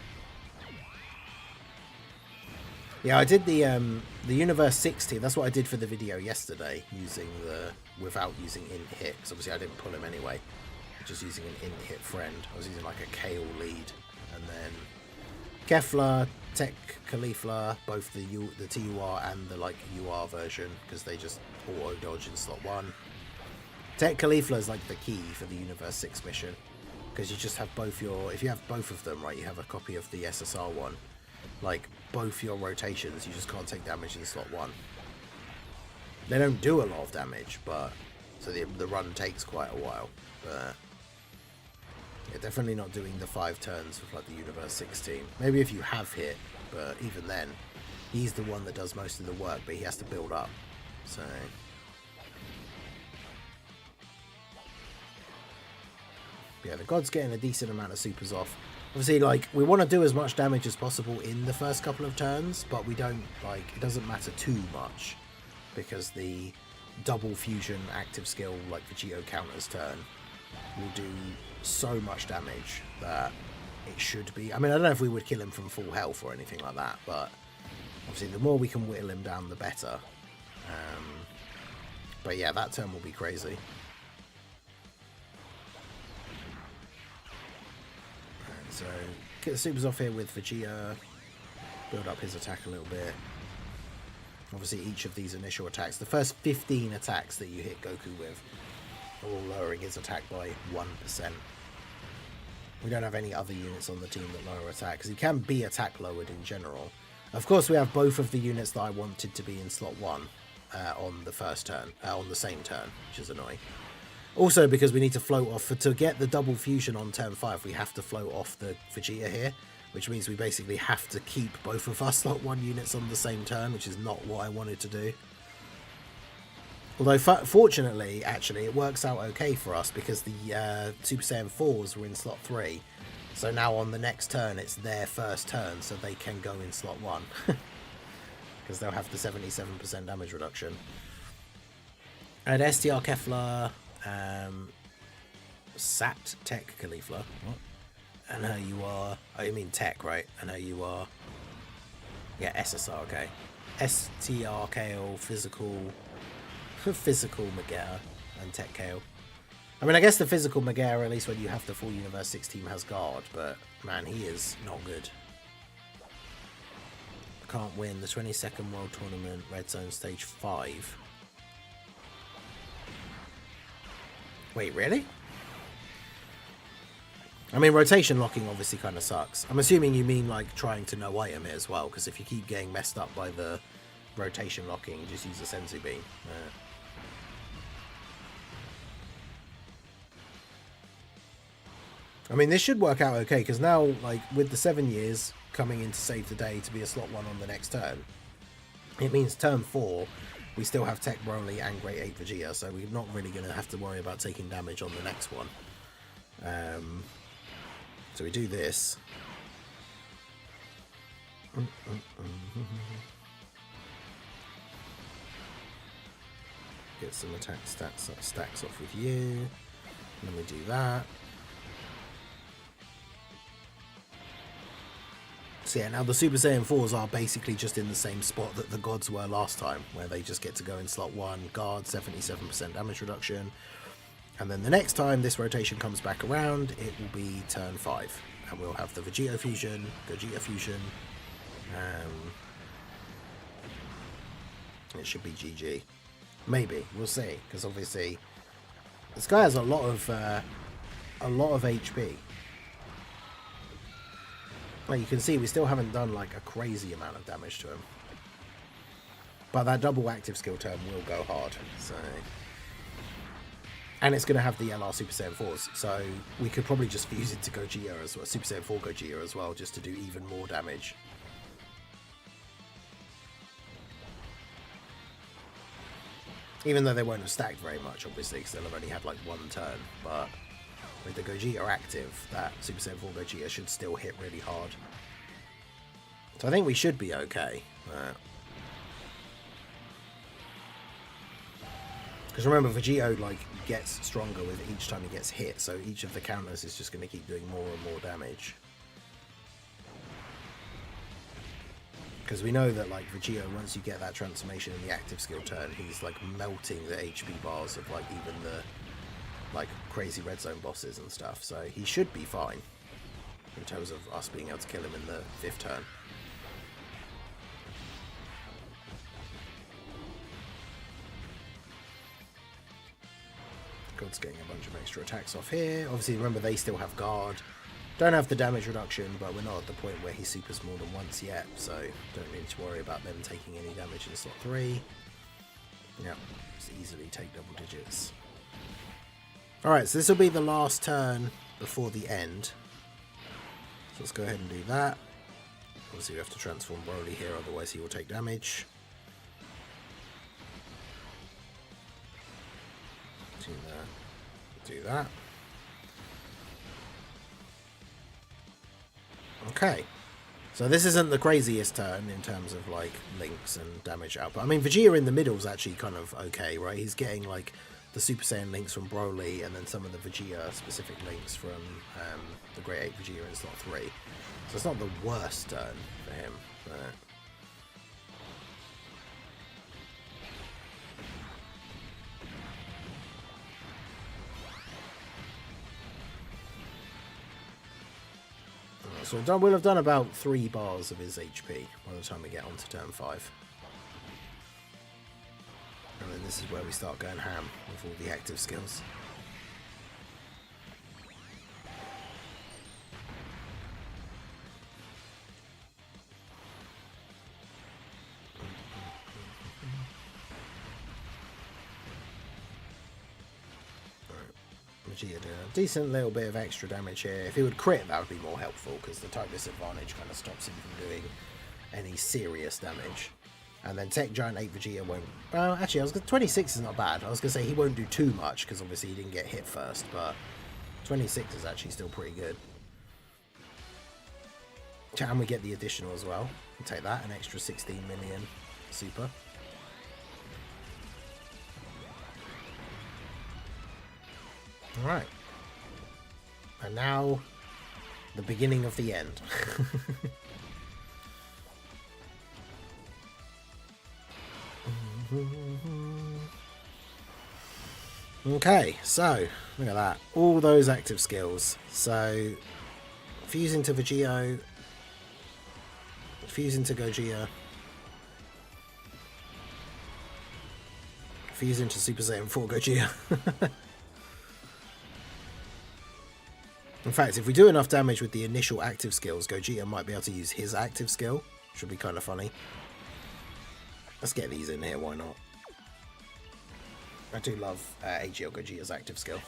Yeah, I did the Universe 60. That's what I did for the video yesterday, using without using int hit, because obviously I didn't pull him anyway. Just using an int hit friend. I was using like a Kale lead, and then Kefla, Tech Caulifla, both the TUR and the like UR version, because they just auto dodge in slot 1. Tech Caulifla is like the key for the Universe 6 mission, because you just have both your... If you have both of them, right, you have a copy of the SSR one. Like, both your rotations, you just can't take damage in slot 1. They don't do a lot of damage, but... So the run takes quite a while, but... Yeah, definitely not doing the 5 turns with like the Universe 6 team. Maybe if you have hit, but even then, he's the one that does most of the work, but he has to build up. So... Yeah, the god's getting a decent amount of supers off. Obviously, like, we want to do as much damage as possible in the first couple of turns, but we don't, like, it doesn't matter too much, because the double fusion active skill like Vegito counters turn will do so much damage that it should be. I mean, I don't know if we would kill him from full health or anything like that, but obviously the more we can whittle him down, the better. But yeah, that turn will be crazy. Right, so get the supers off here with Vegeta, build up his attack a little bit. Obviously each of these initial attacks, the first 15 attacks that you hit Goku with, are all lowering his attack by 1%. We don't have any other units on the team that lower attack, because he can be attack lowered in general. Of course, we have both of the units that I wanted to be in slot 1 on the first turn, on the same turn, which is annoying. Also, because we need to float off, to get the double fusion on turn 5, we have to float off the Vegeta here, which means we basically have to keep both of our slot 1 units on the same turn, which is not what I wanted to do. Although, fortunately, actually, it works out okay for us, because the Super Saiyan 4s were in slot 3. So now on the next turn, it's their first turn, so they can go in slot 1. Because they'll have the 77% damage reduction. And STR Kefla, Sat Tech Caulifla. What? And her you are... Oh, you mean Tech, right? And her you are... Yeah, SSR, okay. STR KO, Physical... Physical Megara and Tech KO. I mean, I guess the Physical Megara, at least when you have the full Universe 6 team, has guard, but man, he is not good. Can't win the 22nd World Tournament, Red Zone Stage 5. Wait, really? I mean, rotation locking obviously kind of sucks. I'm assuming you mean like trying to no item it as well, because if you keep getting messed up by the rotation locking, just use a Senzu Bean. I mean, this should work out okay, because now, like, with the 7 years coming in to save the day to be a slot 1 on the next turn, it means turn 4, we still have Tech Broly and Great 8 Vegeta, so we're not really going to have to worry about taking damage on the next one. So we do this. Get some attack stacks off with you. And then we do that. So yeah, now the Super Saiyan 4s are basically just in the same spot that the gods were last time, where they just get to go in slot 1, guard, 77% damage reduction. And then the next time this rotation comes back around, it will be turn 5. And we'll have the Vegito Fusion, Gogeta Fusion. It should be GG. Maybe, we'll see, because obviously this guy has a lot of HP. Well, you can see we still haven't done like a crazy amount of damage to him. But that double active skill turn will go hard. So, and it's going to have the LR Super Saiyan 4s, so we could probably just fuse it to Gogeta as well, Super Saiyan 4 Gogeta as well, just to do even more damage. Even though they won't have stacked very much, obviously, because they'll have only had like 1 turn. But with the Gogeta active, that Super Saiyan 4 Gogeta should still hit really hard. So I think we should be okay. Because remember, Vegito like gets stronger with each time he gets hit, so each of the counters is just going to keep doing more and more damage. Because we know that like Vegito, once you get that transformation in the active skill turn, he's like melting the HP bars of like even the like crazy red zone bosses and stuff. So he should be fine in terms of us being able to kill him in the 5th turn. God's getting a bunch of extra attacks off here. Obviously, remember they still have guard. Don't have the damage reduction, but we're not at the point where he supers more than once yet, so don't need to worry about them taking any damage in slot 3. Yeah, just easily take double digits. Alright, so this will be the last turn before the end. So let's go ahead and do that. Obviously we have to transform Broly here, otherwise he will take damage. Do that. Okay. So this isn't the craziest turn in terms of like links and damage output. I mean, Vegeta in the middle is actually kind of okay, right? He's getting like the Super Saiyan links from Broly and then some of the Vegeta specific links from the Great 8 Vegeta in slot 3. So it's not the worst turn for him. But... So we'll have done about 3 bars of his HP by the time we get on to turn 5. And then this is where we start going ham with all the active skills. Vegeta doing a decent little bit of extra damage here. If he would crit, that would be more helpful, because the type disadvantage kind of stops him from doing any serious damage. And then Tech Giant 8 Vegeta won't... Well, actually, 26 is not bad. I was going to say he won't do too much, because obviously he didn't get hit first, but 26 is actually still pretty good. And we get the additional as well. We'll take that, an extra 16 million super. Alright. And now, the beginning of the end. Okay, so, look at that. All those active skills. So, fusing to Vegito, fusing to Gogeta, fusing to Super Saiyan 4 Gogeta. In fact, if we do enough damage with the initial active skills, Gogeta might be able to use his active skill. Should be kind of funny. Let's get these in here, why not? I do love AGL Gogeta's active skill.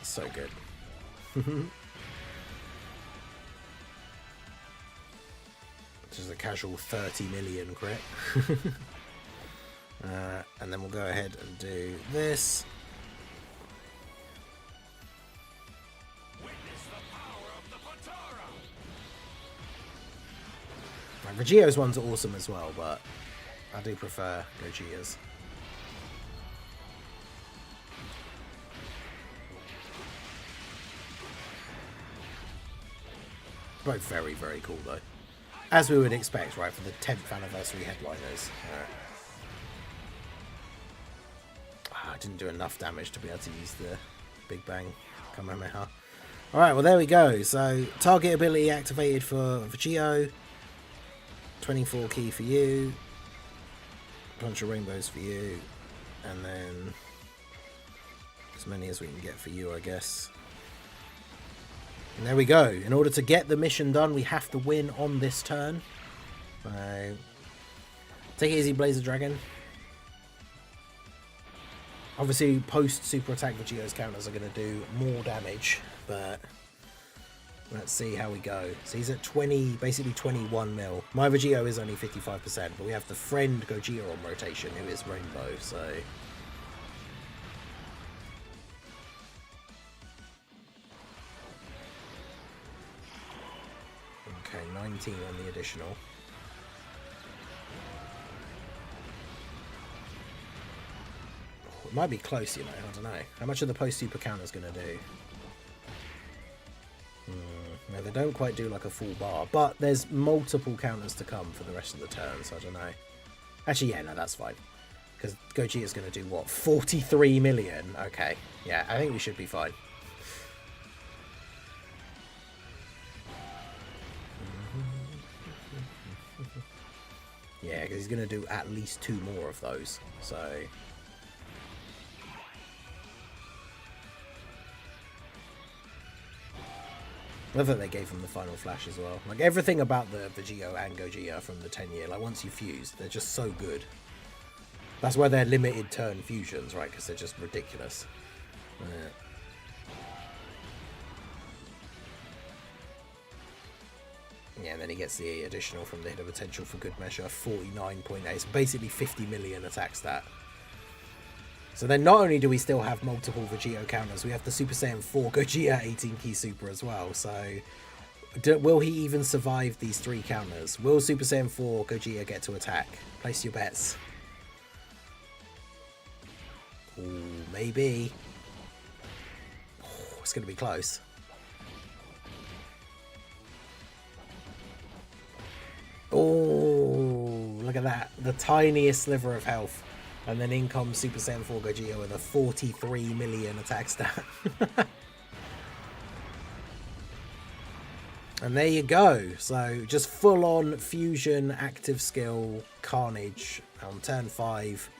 So good. Just a casual 30 million crit. And then we'll go ahead and do this. Right, Vegito's ones are awesome as well, but I do prefer Gogeta's. Both very, very cool though. As we would expect, right, for the 10th anniversary headliners. I didn't do enough damage to be able to use the Big Bang Kamehameha. Alright, well there we go. So, target ability activated for Vegito. 24 key for you. Bunch of rainbows for you. And then as many as we can get for you, I guess. And there we go. In order to get the mission done, we have to win on this turn. So, take it easy, Blazer Dragon. Obviously, post Super Attack, Vegito's counters are going to do more damage, but let's see how we go. So he's at 20, basically 21 mil. My Vegito is only 55%, but we have the friend Gogeta on rotation, who is Rainbow, so... Okay, 19 on the additional. Oh, it might be close, you know, I don't know. How much are the post-super counters going to do? No, they don't quite do like a full bar, but there's multiple counters to come for the rest of the turn, so I don't know. Actually, yeah, no, that's fine. Because Gogeta's going to do, what, 43 million? Okay, yeah, I think we should be fine. Yeah, because he's going to do at least 2 more of those, so... I love that they gave him the final flash as well. Like, everything about the Vegito and Gogeta from the 10-year, like, once you fuse, they're just so good. That's why they're limited turn fusions, right? Because they're just ridiculous. Yeah, and then he gets the additional from the hidden potential for good measure, 49.8. So basically 50 million attack stat. So then not only do we still have multiple Vegito counters, we have the Super Saiyan 4 Gogeta 18 key super as well. So will he even survive these 3 counters? Will Super Saiyan 4 Gogeta get to attack? Place your bets. Ooh, maybe. Oh, it's going to be close. Oh, look at that. The tiniest sliver of health. And then in comes Super Saiyan 4 Gogeta with a 43 million attack stat. And there you go. So just full on fusion active skill carnage on turn 5.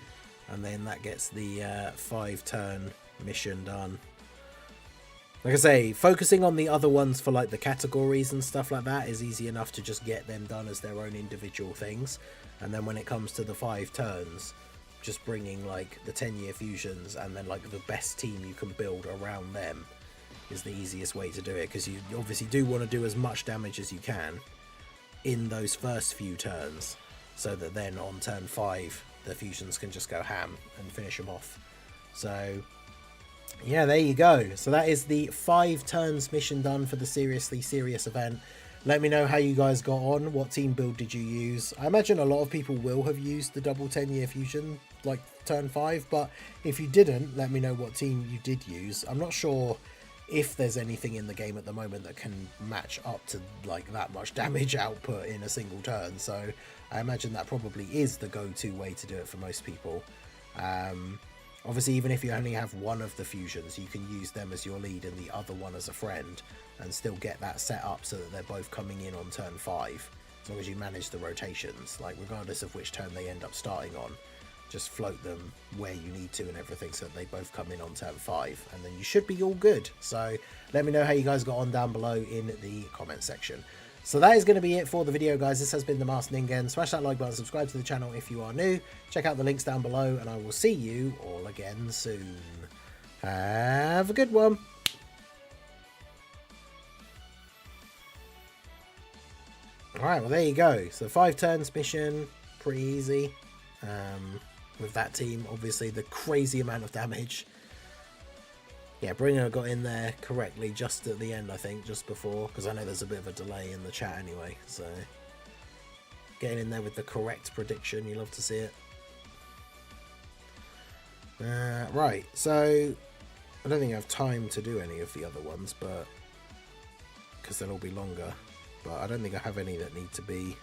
And then that gets the 5-turn mission done. Like I say, focusing on the other ones for like the categories and stuff like that is easy enough to just get them done as their own individual things. And then when it comes to the 5 turns, just bringing like the 10-year fusions and then like the best team you can build around them is the easiest way to do it, because you obviously do want to do as much damage as you can in those first few turns, so that then on turn 5 the fusions can just go ham and finish them off. So yeah, there you go. So that is the 5 turns mission done for the Seriously Serious event. Let me know how you guys got on. What team build did you use? I imagine a lot of people will have used the double 10-year fusion like turn 5, but if you didn't, let me know what team you did use. I'm not sure if there's anything in the game at the moment that can match up to like that much damage output in a single turn, so I imagine that probably is the go-to way to do it for most people. Obviously, even if you only have one of the fusions, you can use them as your lead and the other one as a friend, and still get that set up so that they're both coming in on turn 5, as long as you manage the rotations, like regardless of which turn they end up starting on. Just float them where you need to and everything so that they both come in on turn 5, and then you should be all good. So let me know how you guys got on down below in the comment section. So that is going to be it for the video, guys. This has been the Masked Ningen. Smash that like button, subscribe to the channel if you are new. Check out the links down below, and I will see you all again soon. Have a good one. Alright, well there you go. So 5 turns mission, pretty easy. With that team, obviously the crazy amount of damage. Yeah, Bringer got in there correctly just at the end, I think, just before, because I know there's a bit of a delay in the chat anyway, so getting in there with the correct prediction, you love to see it. Right, so I don't think I have time to do any of the other ones, but because they'll all be longer, but I don't think I have any that need to be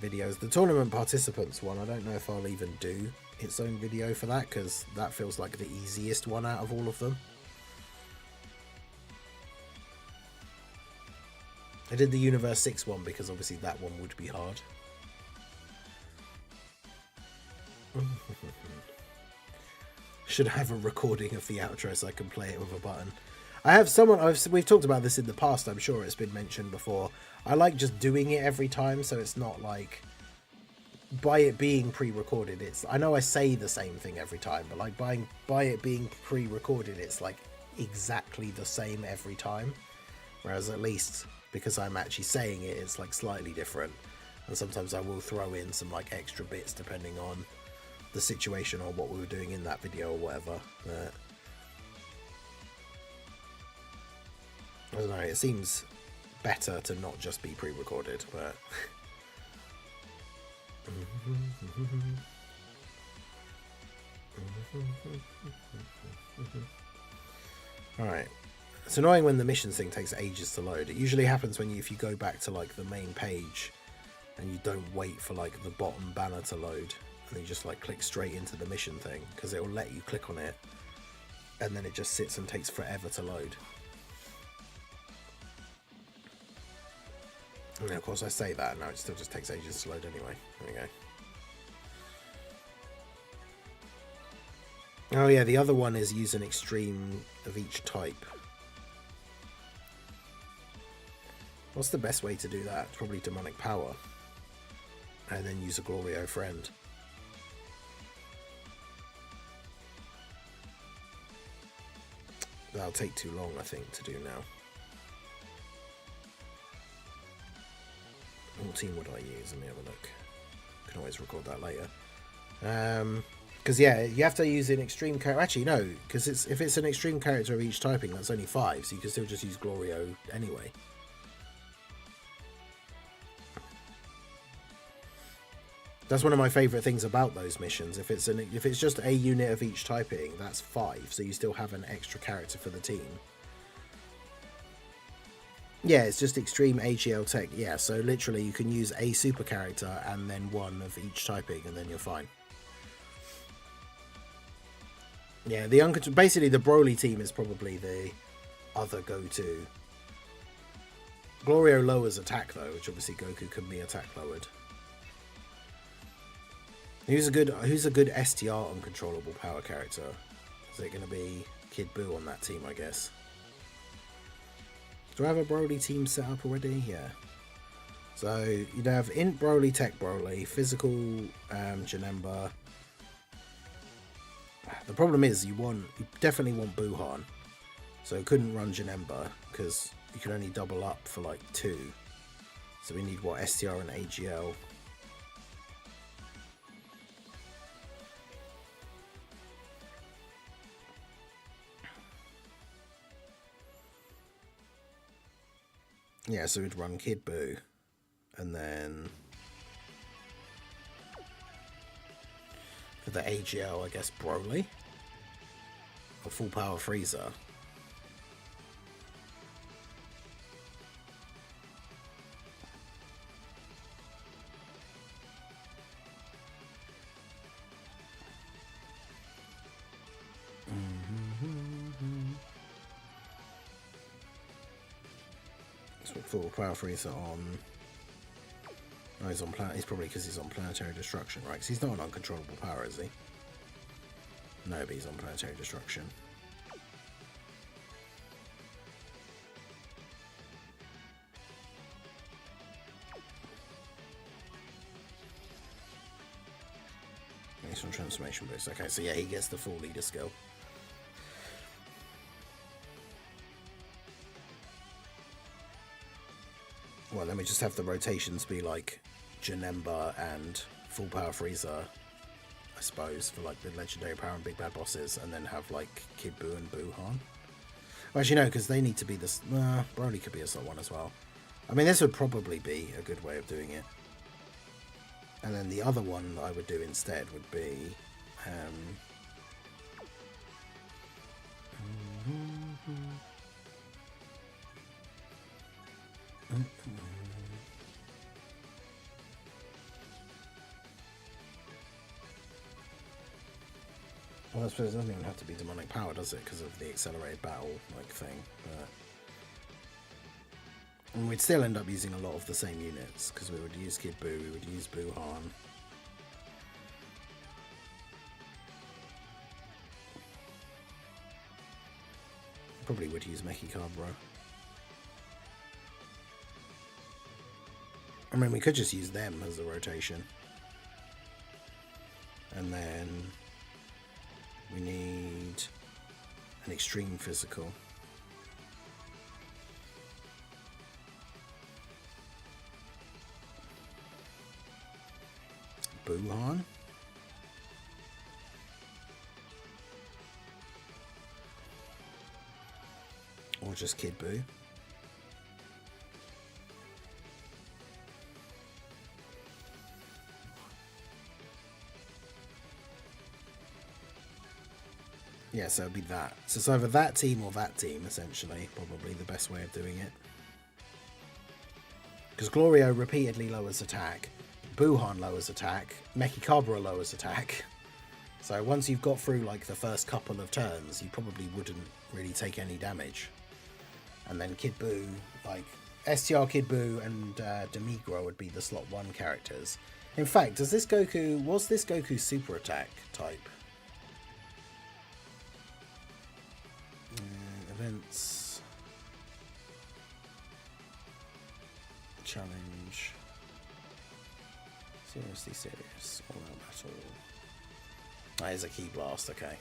videos. The tournament participants one, I don't know if I'll even do its own video for that, because that feels like the easiest one out of all of them. I did the Universe 6 one because obviously that one would be hard. Should have a recording of the outro so I can play it with a button. I have someone, we've talked about this in the past, I'm sure it's been mentioned before. I like just doing it every time, so it's not like, by it being pre-recorded, it's, I know I say the same thing every time, but like by it being pre-recorded, it's like exactly the same every time. Whereas at least because I'm actually saying it, it's like slightly different. And sometimes I will throw in some like extra bits depending on the situation or what we were doing in that video or whatever. I don't know, it seems better to not just be pre-recorded, but alright. It's annoying when the missions thing takes ages to load. It usually happens when if you go back to like the main page and you don't wait for like the bottom banner to load, and you just like click straight into the mission thing, because it will let you click on it and then it just sits and takes forever to load. And of course I say that, now it still just takes ages to load anyway. There we go. Oh yeah, the other one is use an extreme of each type. What's the best way to do that? Probably demonic power. And then use a Glorio friend. That'll take too long, I think, to do now. What team would I use? Let me have a look. Can always record that later. Because yeah, you have to use an extreme character. Actually, no, because if it's an extreme character of each typing, that's only 5, so you can still just use Glorio anyway. That's one of my favourite things about those missions. If it's just a unit of each typing, that's 5, so you still have an extra character for the team. Yeah, it's just extreme AGL tech. Yeah, so literally you can use a super character and then one of each typing, and then you're fine. Yeah, basically the Broly team is probably the other go-to. Glorio lowers attack though, which obviously Goku can be attack lowered. Who's a good STR uncontrollable power character? Is it going to be Kid Buu on that team, I guess? Do I have a Broly team set up already? Yeah. So you'd have Int Broly, Tech Broly, Physical Janemba. The problem is you definitely want Buuhan. So you couldn't run Janemba because you can only double up for like 2. So we need what, STR and AGL. Yeah, so we'd run Kid Buu, and then for the AGL, I guess Broly, or Full Power Frieza. Full Power Freezer on. Oh, he's on planet. He's probably because he's on Planetary Destruction, right? Because he's not an uncontrollable power, is he? No, but he's on Planetary Destruction. He's on Transformation Boost. Okay, so yeah, he gets the full leader skill. Well, let me just have the rotations be like Janemba and Full Power Frieza, I suppose, for like the Legendary Power and Big Bad Bosses, and then have like Kid Buu and Buuhan. Well, actually, no, because they need to be this. Broly could be a slot 1 as well. I mean, this would probably be a good way of doing it. And then the other one that I would do instead would be. Well, I suppose it doesn't even have to be demonic power, does it? Because of the accelerated battle like thing. And we'd still end up using a lot of the same units because we would use Kid Buu, we would use Buuhan. Probably would use Mechikabra. I mean, we could just use them as a rotation. And then we need an extreme physical. Buuhan. Or just Kid Buu. Yeah, so it'd be that. So it's either that team or that team, essentially. Probably the best way of doing it. Because Glorio repeatedly lowers attack. Buuhan lowers attack. Mechikabra lowers attack. So once you've got through like the first couple of turns, you probably wouldn't really take any damage. And then Kid Buu, like STR Kid Buu and Demigra would be the slot 1 characters. In fact, was this Goku super attack type? Events. Challenge. Seriously serious. All out battle. That is a key blast, okay.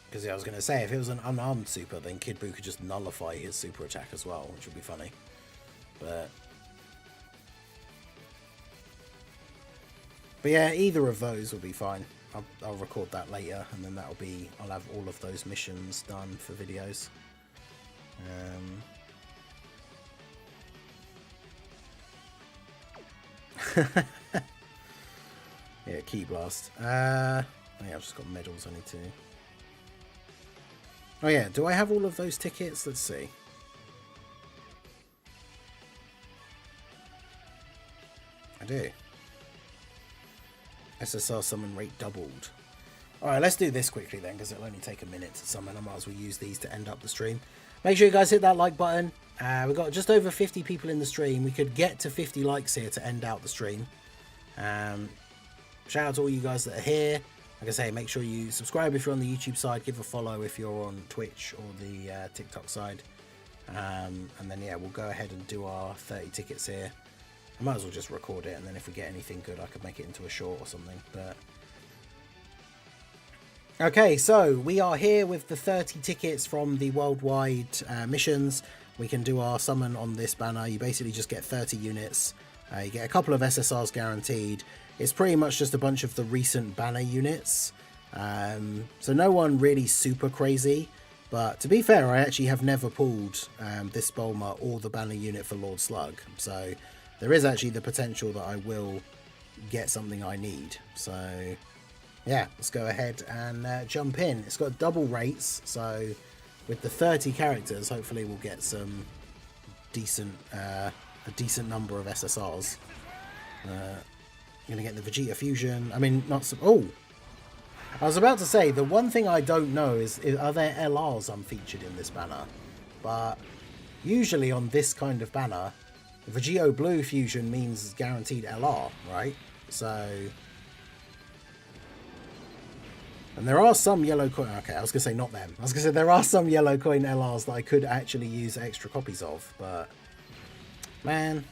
Because yeah, I was going to say, if it was an unarmed super, then Kid Buu could just nullify his super attack as well, which would be funny. But yeah, either of those will be fine. I'll record that later, and then I'll have all of those missions done for videos. Yeah, Key Blast. Yeah, I've just got medals I need to. Oh yeah, do I have all of those tickets? Let's see. I do. SSR summon rate doubled. Alright, let's do this quickly then, because it'll only take a minute to summon. I might as well use these to end up the stream. Make sure you guys hit that like button. We've got just over 50 people in the stream. We could get to 50 likes here to end out the stream. Shout out to all you guys that are here. Like I say, make sure you subscribe if you're on the YouTube side. Give a follow if you're on Twitch or the TikTok side. And then, yeah, we'll go ahead and do our 30 tickets here. I might as well just record it, and then if we get anything good, I could make it into a short or something. But okay, so we are here with the 30 tickets from the worldwide missions. We can do our summon on this banner. You basically just get 30 units. You get a couple of SSRs guaranteed. It's pretty much just a bunch of the recent banner units. So no one really super crazy. But to be fair, I actually have never pulled this Bulma or the banner unit for Lord Slug. So there is actually the potential that I will get something I need. So yeah, let's go ahead and jump in. It's got double rates, so with the 30 characters, hopefully we'll get some decent, a decent number of SSRs. I'm gonna get the Vegeta fusion. I mean, not some. Oh, I was about to say the one thing I don't know is are there LRs unfeatured in this banner? But usually on this kind of banner, Vegito Blue fusion means guaranteed LR, right? So, and there are some yellow coin. Okay, I was gonna say not them. I was gonna say there are some yellow coin LRs that I could actually use extra copies of, but man,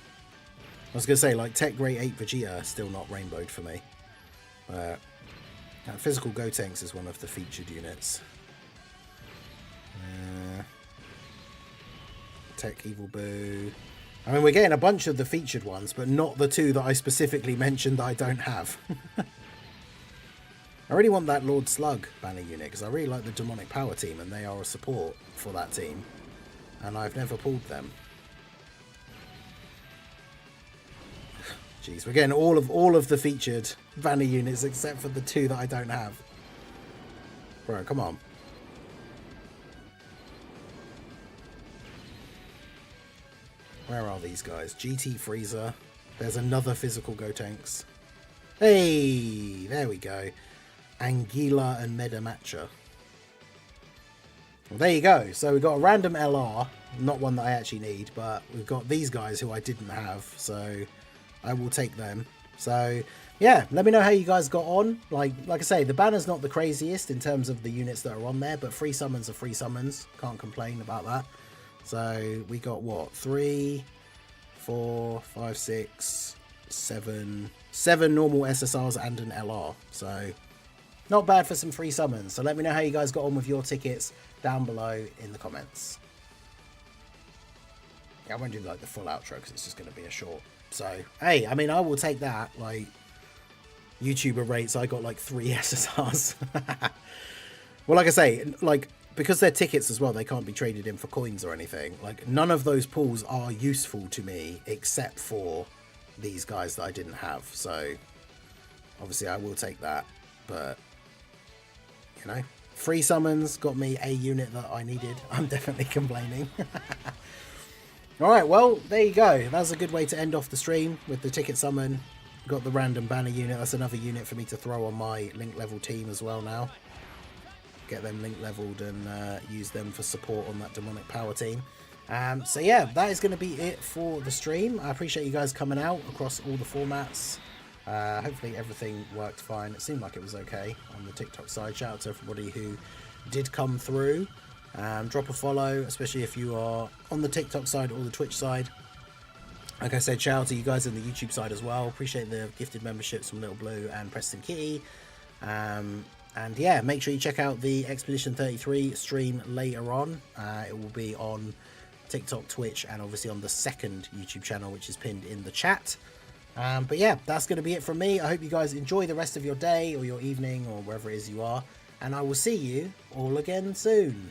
I was gonna say like Tech Grade 8 Vegeta still not rainbowed for me. Physical Gotenks is one of the featured units. Tech Evil Boo. I mean, we're getting a bunch of the featured ones, but not the two that I specifically mentioned that I don't have. I really want that Lord Slug banner unit, because I really like the Demonic Power team, and they are a support for that team. And I've never pulled them. Jeez, we're getting all of the featured banner units, except for the two that I don't have. Bro, come on. Where are these guys? GT Frieza. There's another physical Gotenks. Hey, there we go. Anguilla and Metamacha. Well, there you go. So we've got a random LR, not one that I actually need, but we've got these guys who I didn't have, so I will take them. So yeah, let me know how you guys got on. Like I say, the banner's not the craziest in terms of the units that are on there, but free summons are free summons. Can't complain about that. So we got what? 3, 4, 5, 6, 7 normal SSRs and an LR. So not bad for some free summons. So let me know how you guys got on with your tickets down below in the comments. Yeah, I won't do like the full outro because it's just going to be a short. So hey, I mean, I will take that. Like YouTuber rates, I got like 3 SSRs. Well, like I say, like because they're tickets as well, they can't be traded in for coins or anything. Like none of those pulls are useful to me except for these guys that I didn't have. So obviously I will take that, but you know, free summons got me a unit that I needed. I'm definitely complaining. Alright, well, there you go. That's a good way to end off the stream with the ticket summon. Got the random banner unit. That's another unit for me to throw on my link level team as well now. Get them link leveled and use them for support on that Demonic Power team. So yeah, that is going to be it for the stream. I appreciate you guys coming out across all the formats. Hopefully everything worked fine. It seemed like it was okay on the TikTok side. Shout out to everybody who did come through. Drop a follow, especially if you are on the TikTok side or the Twitch side. Like I said, shout out to you guys on the YouTube side as well. Appreciate the gifted memberships from Little Blue and Preston Kitty. And yeah, make sure you check out the Expedition 33 stream later on. It will be on TikTok, Twitch, and obviously on the second YouTube channel, which is pinned in the chat. But yeah, that's going to be it from me. I hope you guys enjoy the rest of your day or your evening or wherever it is you are. And I will see you all again soon.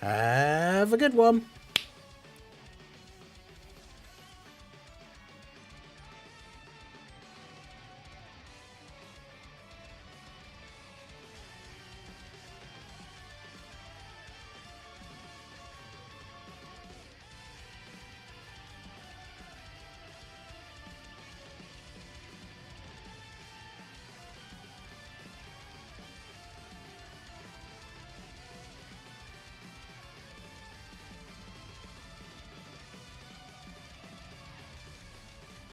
Have a good one.